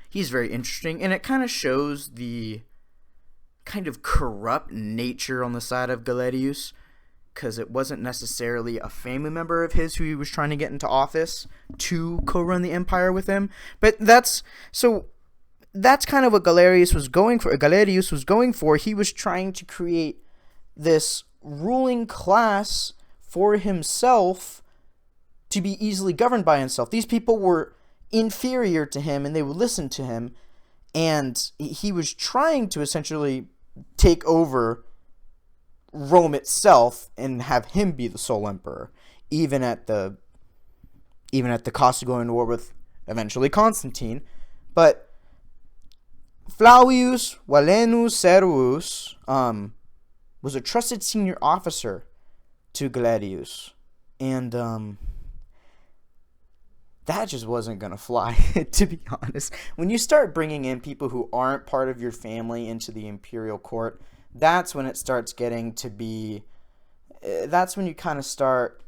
B: he's very interesting, and it kind of shows the kind of corrupt nature on the side of Galerius, because it wasn't necessarily a family member of his who he was trying to get into office to co-run the empire with him. But that's kind of what Galerius was going for. He was trying to create this ruling class for himself to be easily governed by himself. These people were inferior to him, and they would listen to him, and he was trying to essentially take over Rome itself and have him be the sole emperor, even at the cost of going to war with eventually Constantine. But Flavius Valenus Servus was a trusted senior officer to Galerius, and that just wasn't going to fly, to be honest. When you start bringing in people who aren't part of your family into the imperial court, that's when it starts getting to be, that's when you kind of start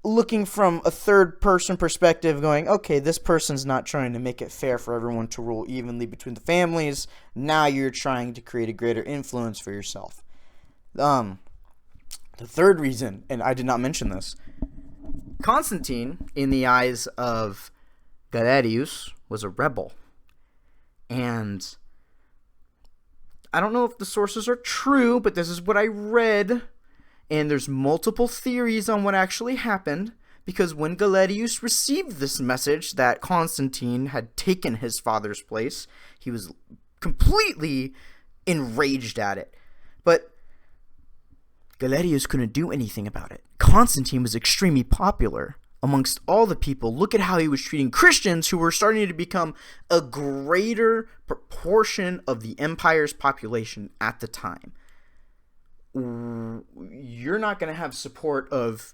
B: looking from a third person perspective, going, okay, this person's not trying to make it fair for everyone to rule evenly between the families. Now you're trying to create a greater influence for yourself. The third reason, and I did not mention this, Constantine, in the eyes of Galerius, was a rebel. And I don't know if the sources are true, but this is what I read. And there's multiple theories on what actually happened, because when Galerius received this message that Constantine had taken his father's place, he was completely enraged at it. But Galerius couldn't do anything about it. Constantine was extremely popular amongst all the people. Look at how he was treating Christians, who were starting to become a greater proportion of the empire's population at the time. You're not going to have support of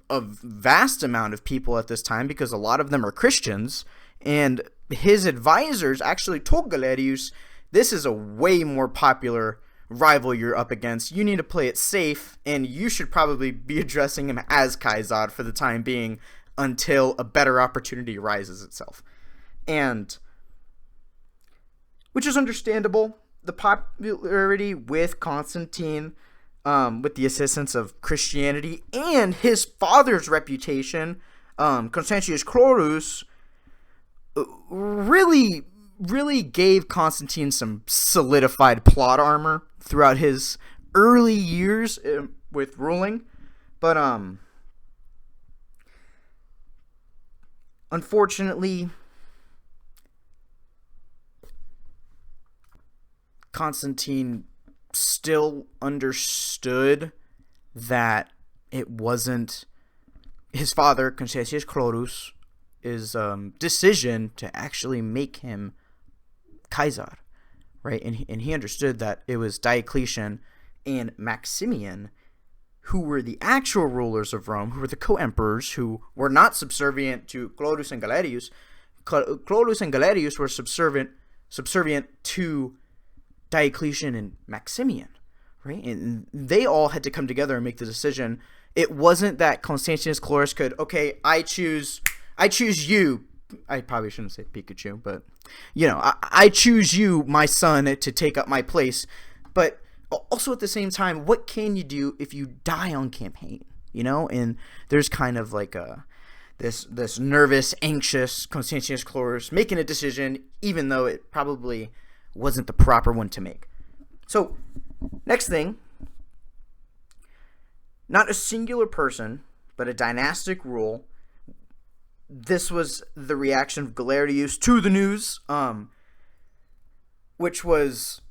B: a vast amount of people at this time, because a lot of them are Christians, and his advisors actually told Galerius, this is a way more popular rival you're up against. You need to play it safe, and you should probably be addressing him as Caesar for the time being until a better opportunity arises itself. And which is understandable. The popularity with Constantine, with the assistance of Christianity and his father's reputation, Constantius Chlorus, really gave Constantine some solidified plot armor throughout his early years with ruling. But unfortunately, Constantine still understood that it wasn't his father, Constantius Chlorus, his decision to actually make him Caesar, right? And he understood that it was Diocletian and Maximian who were the actual rulers of Rome, who were the co-emperors, who were not subservient to Chlorus and Galerius. Chlorus and Galerius were subservient to Diocletian and Maximian, right? And they all had to come together and make the decision. It wasn't that Constantius Chlorus could, okay, I choose you. I probably shouldn't say Pikachu, but, you know, I choose you, my son, to take up my place. But also at the same time, what can you do if you die on campaign, you know? And there's kind of like this nervous, anxious Constantius Chlorus making a decision, even though it probably wasn't the proper one to make. So, next thing, not a singular person, but a dynastic rule this was the reaction of Galerius to the news, which was,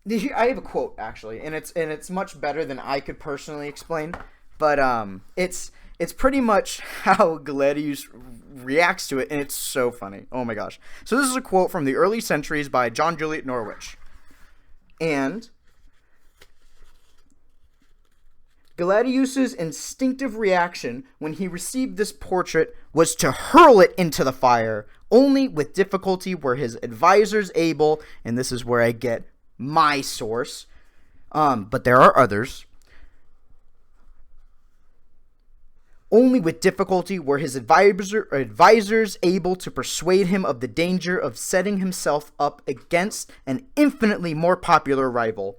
B: I have a quote actually, and it's much better than I could personally explain, but it's pretty much how Galerius reacts to it, and it's so funny. Oh my gosh! So this is a quote from the early centuries by John Juliet Norwich, and Galerius's instinctive reaction when he received this portrait was to hurl it into the fire. Only with difficulty were his advisors able, and this is where I get my source, but there are others. Only with difficulty were his advisors able to persuade him of the danger of setting himself up against an infinitely more popular rival.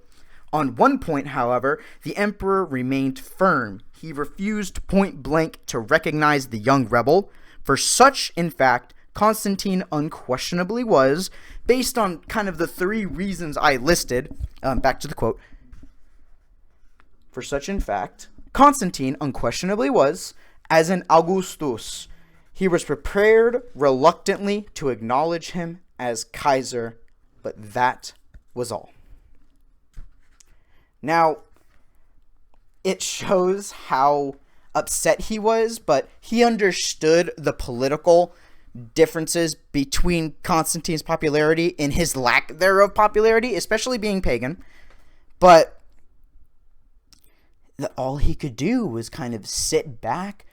B: On one point, however, the emperor remained firm. He refused point blank to recognize the young rebel, for such, in fact, Constantine unquestionably was, based on kind of the three reasons I listed. Back to the quote. For such, in fact, Constantine unquestionably was, as an Augustus. He was prepared reluctantly to acknowledge him as Caesar, but that was all. Now, it shows how upset he was, but he understood the political differences between Constantine's popularity and his lack thereof popularity, especially being pagan. But all he could do was kind of sit back,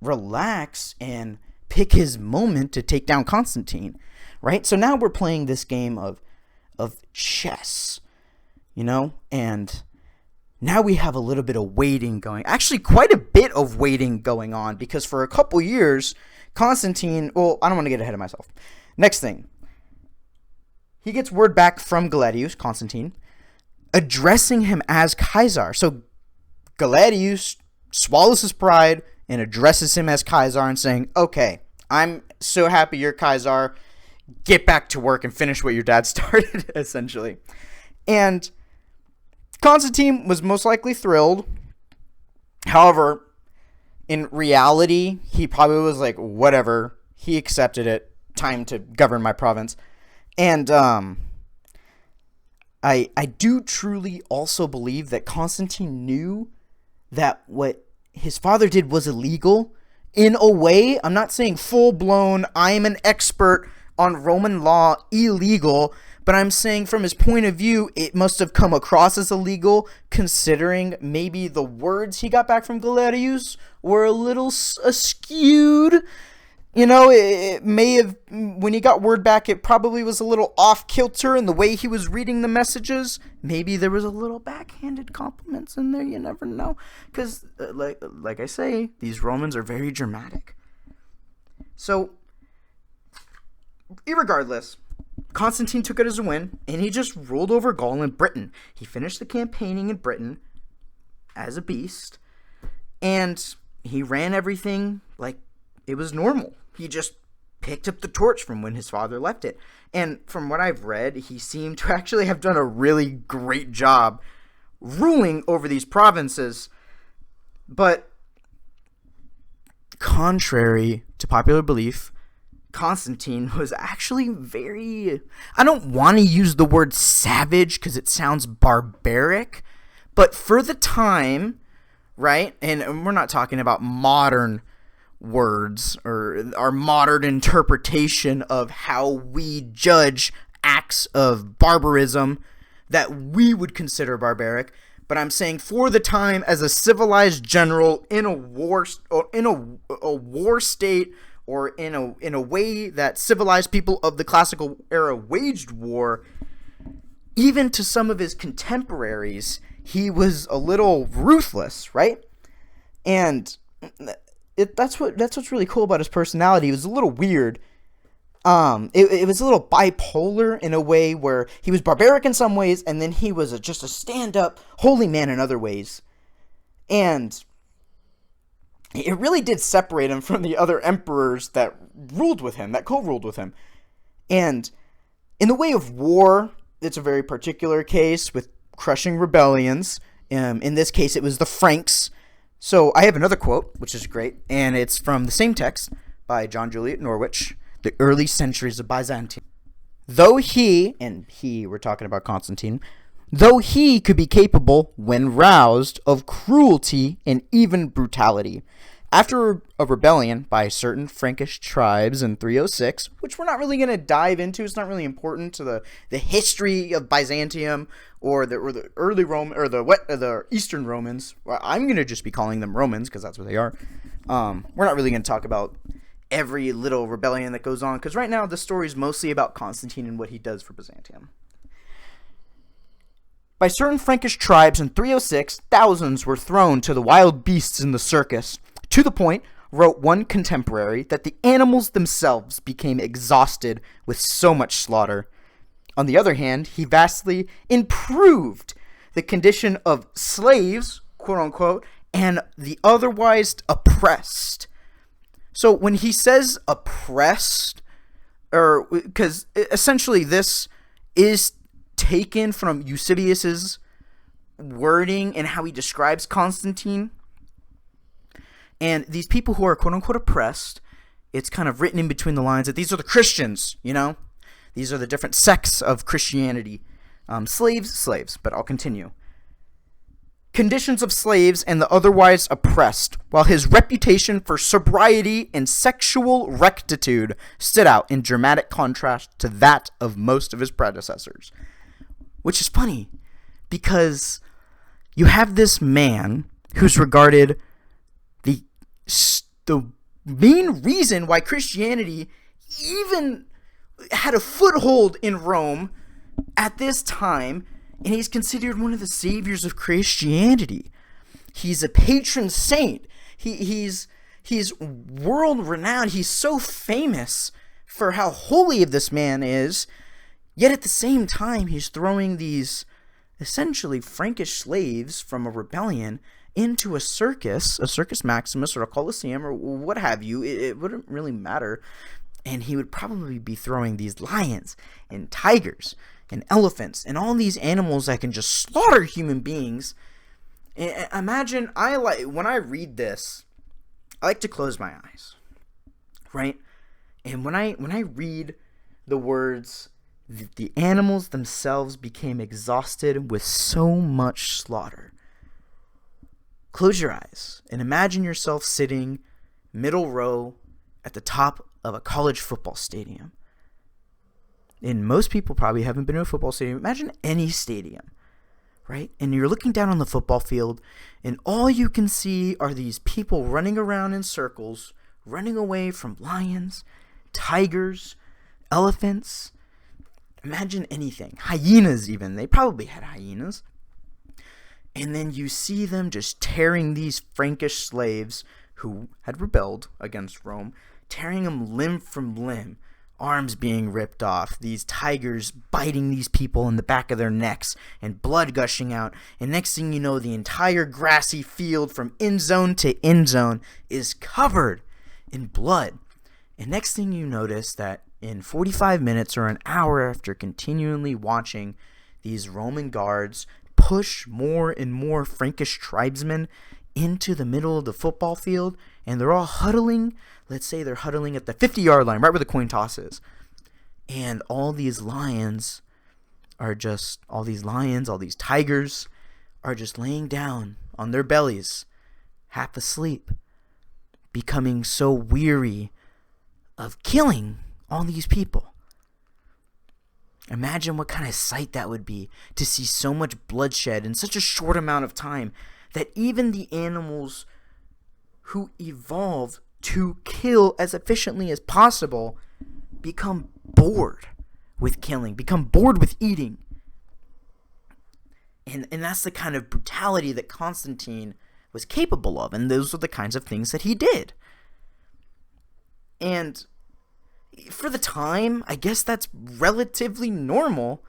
B: relax, and pick his moment to take down Constantine, right? So now we're playing this game of chess, and now we have a little bit of waiting going. Actually, quite a bit of waiting going on, because for a couple years, Constantine, well, I don't want to get ahead of myself. Next thing, he gets word back from Galerius, Constantine, addressing him as Caesar. So Galerius swallows his pride and addresses him as Caesar and saying, okay, I'm so happy you're Caesar. Get back to work and finish what your dad started, essentially. And Constantine was most likely thrilled. However, in reality, he probably was like, whatever. He accepted it. Time to govern my province. And I do truly also believe that Constantine knew that what his father did was illegal. In a way, I'm not saying full-blown, I'm an expert on Roman law, illegal, but I'm saying from his point of view, it must have come across as illegal, considering maybe the words he got back from Galerius were a little askewed. It may have, when he got word back, it probably was a little off-kilter in the way he was reading the messages. Maybe there was a little backhanded compliments in there, you never know. Because, like I say, these Romans are very dramatic. So, irregardless, Constantine took it as a win, and he just ruled over Gaul and Britain. He finished the campaigning in Britain as a beast, and he ran everything like it was normal. He just picked up the torch from when his father left it. And from what I've read, he seemed to actually have done a really great job ruling over these provinces. But contrary to popular belief, Constantine was actually very, I don't want to use the word savage because it sounds barbaric, but for the time, right, and we're not talking about modern words or our modern interpretation of how we judge acts of barbarism that we would consider barbaric, but I'm saying for the time, as a civilized general in a war state, or in a way that civilized people of the classical era waged war, even to some of his contemporaries, he was a little ruthless, right? And that's what's really cool about his personality. He was a little weird. It was a little bipolar in a way where he was barbaric in some ways, and then he was just a stand-up holy man in other ways. And it really did separate him from the other emperors that ruled with him, that co-ruled with him. And in the way of war, it's a very particular case with crushing rebellions. In this case, it was the Franks. So I have another quote, which is great, and it's from the same text, by John Juliet Norwich, The Early Centuries of Byzantium. Though he, and he, we're talking about Constantine, though he could be capable, when roused, of cruelty and even brutality. After a rebellion by certain Frankish tribes in 306, which we're not really going to dive into, it's not really important to the history of Byzantium or the early Rome or the Eastern Romans. Well, I'm going to just be calling them Romans because that's what they are. We're not really going to talk about every little rebellion that goes on because right now the story is mostly about Constantine and what he does for Byzantium. By certain Frankish tribes in 306, thousands were thrown to the wild beasts in the circus. To the point, wrote one contemporary, that the animals themselves became exhausted with so much slaughter. On the other hand, he vastly improved the condition of slaves, quote unquote, and the otherwise oppressed. So when he says oppressed, or because essentially this is taken from Eusebius's wording and how he describes Constantine. And these people who are quote-unquote oppressed, it's kind of written in between the lines that these are the Christians, you know? These are the different sects of Christianity. Slaves, but I'll continue. Conditions of slaves and the otherwise oppressed, while his reputation for sobriety and sexual rectitude stood out in dramatic contrast to that of most of his predecessors. Which is funny, because you have this man who's regarded the main reason why Christianity even had a foothold in Rome at this time, and he's considered one of the saviors of Christianity. He's a patron saint. He's world renowned. He's so famous for how holy this man is, yet at the same time he's throwing these essentially Frankish slaves from a rebellion into a Circus Maximus or a Colosseum or what have you. It wouldn't really matter. And he would probably be throwing these lions and tigers and elephants and all these animals that can just slaughter human beings. And imagine, when I read this, I like to close my eyes, right? And when I read the words, the animals themselves became exhausted with so much slaughter. Close your eyes and imagine yourself sitting middle row at the top of a college football stadium. And most people probably haven't been to a football stadium. Imagine any stadium, right? And you're looking down on the football field, and all you can see are these people running around in circles, running away from lions, tigers, elephants. Imagine anything. Hyenas even. They probably had hyenas. And then you see them just tearing these Frankish slaves who had rebelled against Rome, tearing them limb from limb, arms being ripped off, these tigers biting these people in the back of their necks, and blood gushing out. And next thing you know, the entire grassy field from end zone to end zone is covered in blood. And next thing you notice that in 45 minutes or an hour after continually watching these Roman guards push more and more Frankish tribesmen into the middle of the football field, and they're all huddling. Let's say they're huddling at the 50-yard line, right where the coin toss is. And all these tigers are just laying down on their bellies, half asleep, becoming so weary of killing all these people. Imagine what kind of sight that would be to see so much bloodshed in such a short amount of time that even the animals who evolved to kill as efficiently as possible become bored with killing, become bored with eating. And that's the kind of brutality that Constantine was capable of, and those are the kinds of things that he did. And for the time, I guess that's relatively normal,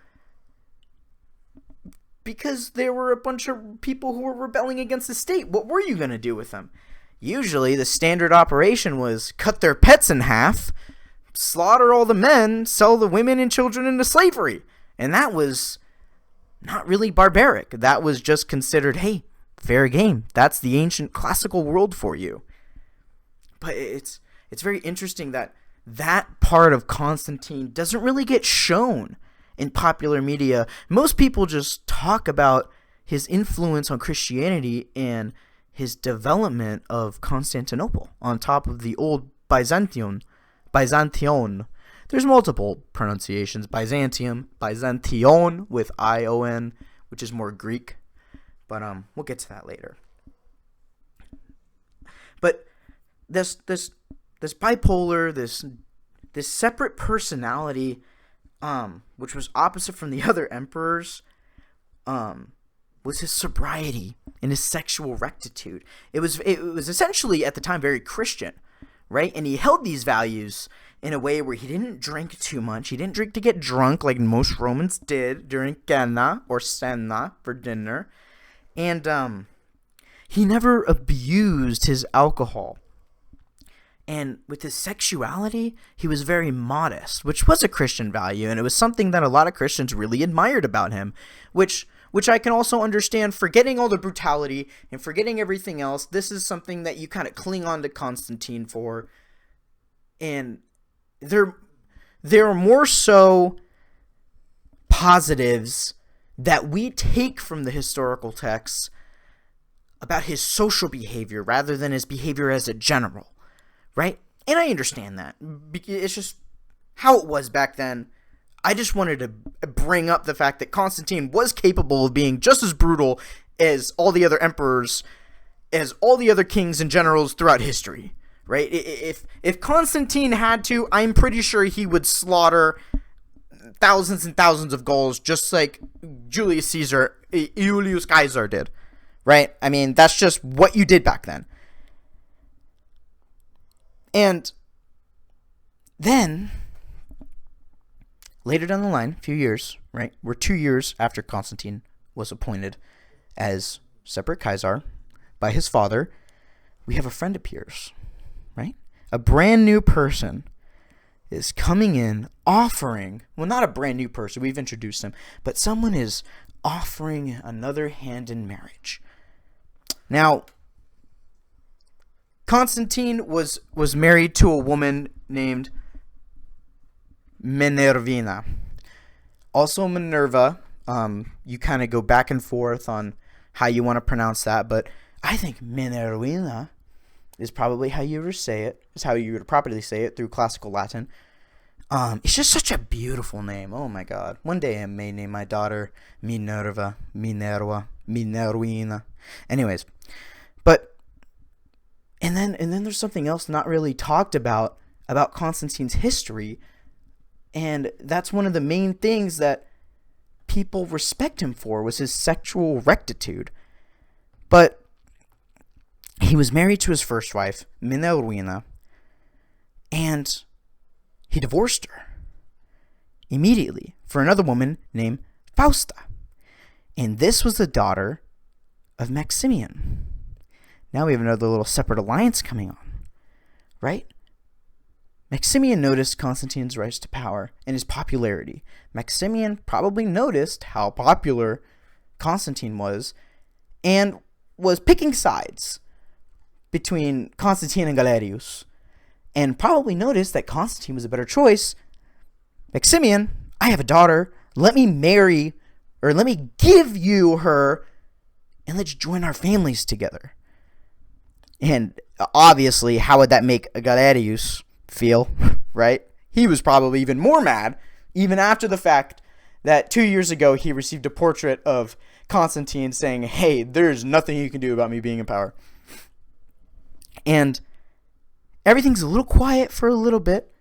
B: because there were a bunch of people who were rebelling against the state. What were you going to do with them? Usually the standard operation was cut their pets in half, slaughter all the men, sell the women and children into slavery. And that was not really barbaric. That was just considered, hey, fair game. That's the ancient classical world for you. But it's it's very interesting that that part of Constantine doesn't really get shown in popular media. Most people just talk about his influence on Christianity and his development of Constantinople on top of the old Byzantion. There's multiple pronunciations: Byzantium, Byzantion with I-O-N, which is more Greek. But we'll get to that later. But this bipolar, this separate personality, which was opposite from the other emperors, was his sobriety and his sexual rectitude. It was essentially at the time very Christian, right? And he held these values in a way where he didn't drink too much. He didn't drink to get drunk like most Romans did during cena or cena for dinner. And he never abused his alcohol. And with his sexuality, he was very modest, which was a Christian value, and it was something that a lot of Christians really admired about him, which I can also understand. Forgetting all the brutality and forgetting everything else, this is something that you kind of cling on to Constantine for. And there are more so positives that we take from the historical texts about his social behavior rather than his behavior as a general, right? And I understand that. It's just how it was back then. I just wanted to bring up the fact that Constantine was capable of being just as brutal as all the other emperors, as all the other kings and generals throughout history, right? If Constantine had to, I'm pretty sure he would slaughter thousands and thousands of Gauls just like Julius Caesar did, right? I mean, that's just what you did back then. And then later down the line, a few years, right? We're 2 years after Constantine was appointed as separate Caesar by his father. We have a friend appears, right? A brand new person is coming in offering, well, not a brand new person, we've introduced him, but someone is offering another hand in marriage. Now, Constantine was married to a woman named Minervina. Also Minerva. You kind of go back and forth on how you want to pronounce that, but I think Minervina is probably how you would say it. Is how you would properly say it through classical Latin. It's just such a beautiful name. Oh my God! One day I may name my daughter Minerva, Minerva, Minervina. Anyways, but and then there's something else not really talked about Constantine's history. And that's one of the main things that people respect him for, was his sexual rectitude. But he was married to his first wife, Minervina, and he divorced her immediately for another woman named Fausta. And this was the daughter of Maximian. Now we have another little separate alliance coming on, right? Maximian noticed Constantine's rise to power and his popularity. Maximian probably noticed how popular Constantine was and was picking sides between Constantine and Galerius, and probably noticed that Constantine was a better choice. Maximian, I have a daughter. Let me marry, or let me give you her, and let's join our families together. And obviously, how would that make Galerius feel, right? He was probably even more mad, even after the fact that 2 years ago he received a portrait of Constantine saying, hey, there's nothing you can do about me being in power. And everything's a little quiet for a little bit,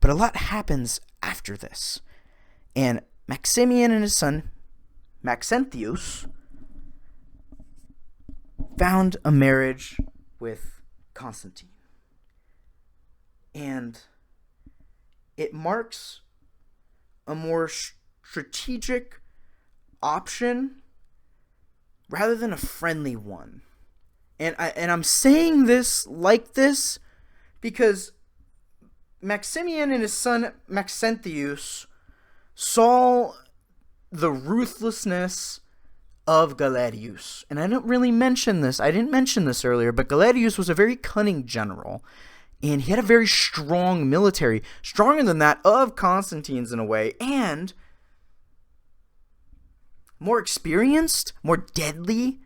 B: but a lot happens after this. And Maximian and his son, Maxentius, found a marriage with Constantine. And it marks a more strategic option rather than a friendly one. And I'm saying this like this because Maximian and his son Maxentius saw the ruthlessness of Galerius. And I didn't mention this earlier, but Galerius was a very cunning general. And he had a very strong military, stronger than that of Constantine's in a way, and more experienced, more deadly.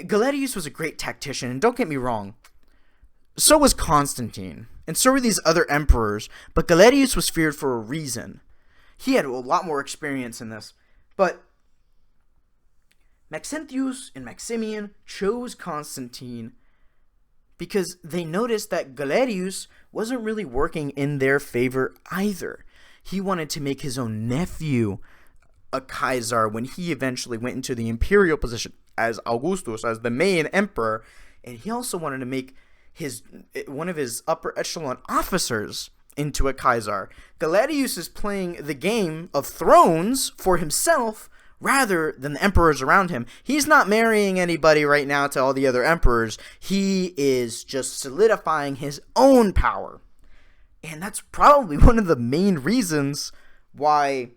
B: Galerius was a great tactician, and don't get me wrong, so was Constantine, and so were these other emperors, but Galerius was feared for a reason. He had a lot more experience in this, but Maxentius and Maximian chose Constantine because they noticed that Galerius wasn't really working in their favor either. He wanted to make his own nephew a Caesar when he eventually went into the imperial position as Augustus, as the main emperor, and he also wanted to make one of his upper echelon officers into a Caesar. Galerius is playing the game of thrones for himself rather than the emperors around him. He's not marrying anybody right now to all the other emperors. He is just solidifying his own power. And that's probably one of the main reasons why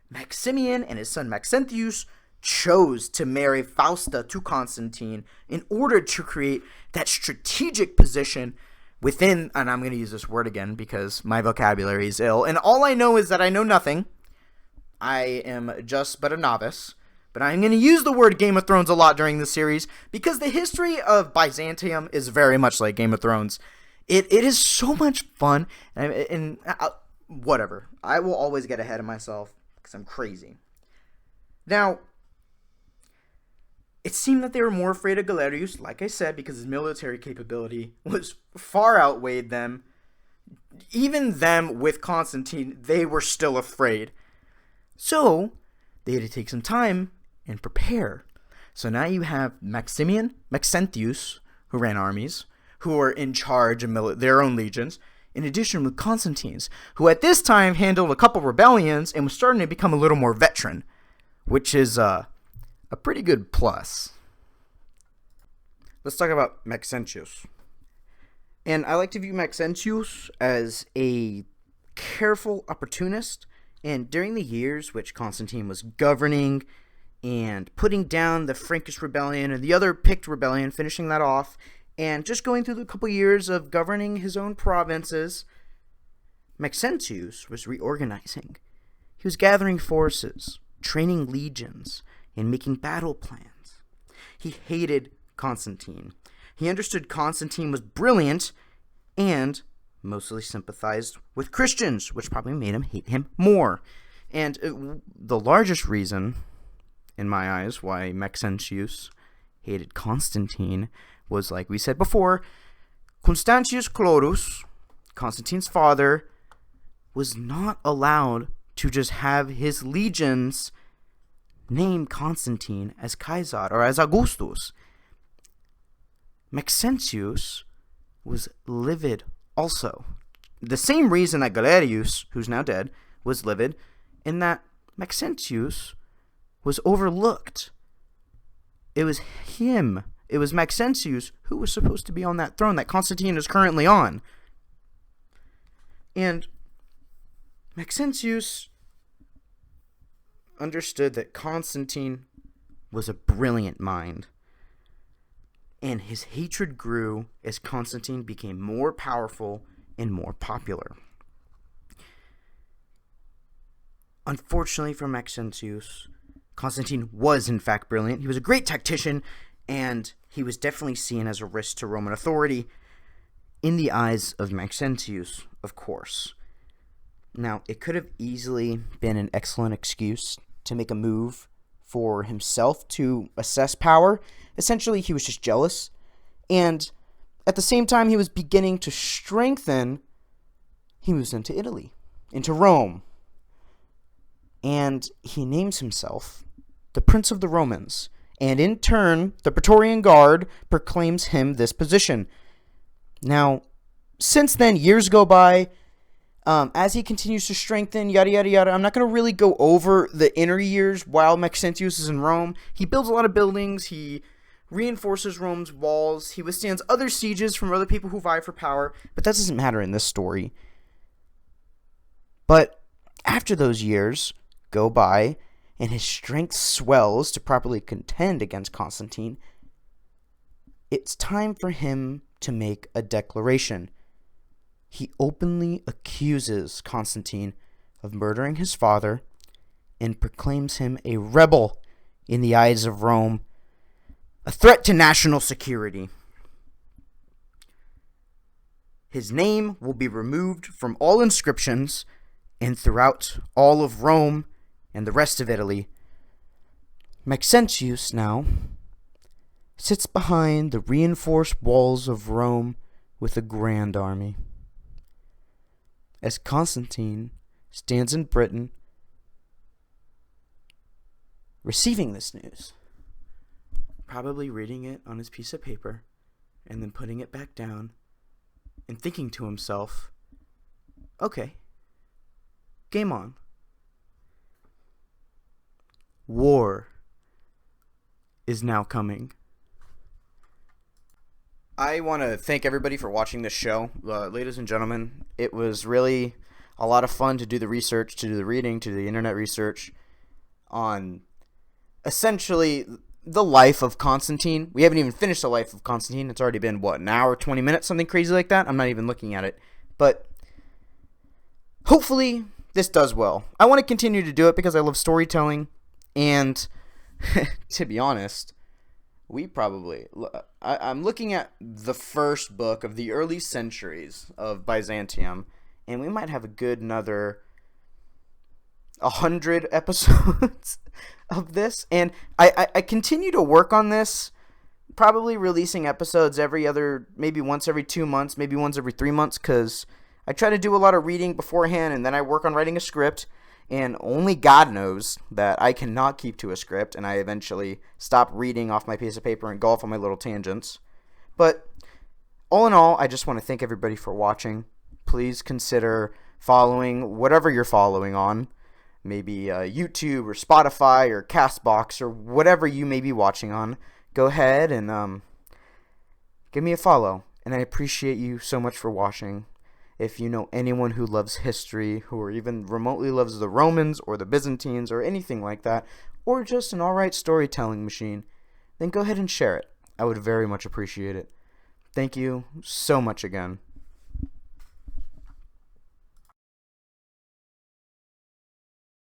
B: Maximian and his son Maxentius chose to marry Fausta to Constantine in order to create that strategic position within, and I'm going to use this word again because my vocabulary is ill, and all I know is that I know nothing. I am just but a novice, but I'm going to use the word Game of Thrones a lot during this series because the history of Byzantium is very much like Game of Thrones. It is so much fun, and whatever. I will always get ahead of myself because I'm crazy. Now, it seemed that they were more afraid of Galerius, like I said, because his military capability was far outweighed them. Even them with Constantine, they were still afraid. So, they had to take some time and prepare. So now you have Maximian, Maxentius, who ran armies, who were in charge of their own legions, in addition with Constantine's, who at this time handled a couple rebellions and was starting to become a little more veteran, which is a pretty good plus. Let's talk about Maxentius. And I like to view Maxentius as a careful opportunist, and during the years which Constantine was governing and putting down the Frankish rebellion and the other Pict rebellion, finishing that off, and just going through the couple years of governing his own provinces, Maxentius was reorganizing. He was gathering forces, training legions, and making battle plans. He hated Constantine. He understood Constantine was brilliant and mostly sympathized with Christians, which probably made him hate him more. And the largest reason, in my eyes, why Maxentius hated Constantine was, like we said before, Constantius Chlorus, Constantine's father, was not allowed to just have his legions name Constantine as Caesar or as Augustus. Maxentius was livid also. The same reason that Galerius, who's now dead, was livid, in that Maxentius was overlooked. It was him. It was Maxentius who was supposed to be on that throne that Constantine is currently on. And Maxentius understood that Constantine was a brilliant mind. And his hatred grew as Constantine became more powerful and more popular. Unfortunately for Maxentius, Constantine was in fact brilliant. He was a great tactician, and he was definitely seen as a risk to Roman authority in the eyes of Maxentius, of course. Now, it could have easily been an excellent excuse to make a move for himself to assess power. Essentially, he was just jealous, and at the same time he was beginning to strengthen, he moves into Italy, into Rome, and he names himself the Prince of the Romans, and in turn, the Praetorian Guard proclaims him this position. Now, since then, years go by. As he continues to strengthen, yada, yada, yada. I'm not going to really go over the inner years while Maxentius is in Rome. He builds a lot of buildings. He reinforces Rome's walls. He withstands other sieges from other people who vie for power. But that doesn't matter in this story. But after those years go by, and his strength swells to properly contend against Constantine, it's time for him to make a declaration. He openly accuses Constantine of murdering his father and proclaims him a rebel in the eyes of Rome, a threat to national security. His name will be removed from all inscriptions and throughout all of Rome and the rest of Italy. Maxentius now sits behind the reinforced walls of Rome with a grand army. As Constantine stands in Britain, receiving this news, probably reading it on his piece of paper and then putting it back down and thinking to himself, okay, game on. War is now coming. I want to thank everybody for watching this show. Ladies and gentlemen, it was really a lot of fun to do the research, to do the reading, to do the internet research on essentially the life of Constantine. We haven't even finished the life of Constantine. It's already been, an hour, 20 minutes, something crazy like that? I'm not even looking at it. But hopefully this does well. I want to continue to do it because I love storytelling. And to be honest, I'm looking at the first book of the early centuries of Byzantium, and we might have a good another 100 episodes of this. And I continue to work on this, probably releasing episodes maybe once every 2 months, maybe once every 3 months, because I try to do a lot of reading beforehand, and then I work on writing a script. And only God knows that I cannot keep to a script, and I eventually stop reading off my piece of paper and go off on my little tangents. But all in all, I just want to thank everybody for watching. Please consider following whatever you're following on. Maybe YouTube or Spotify or Castbox or whatever you may be watching on. Go ahead and give me a follow. And I appreciate you so much for watching. If you know anyone who loves history, who or even remotely loves the Romans or the Byzantines or anything like that, or just an alright storytelling machine, then go ahead and share it. I would very much appreciate it. Thank you so much again.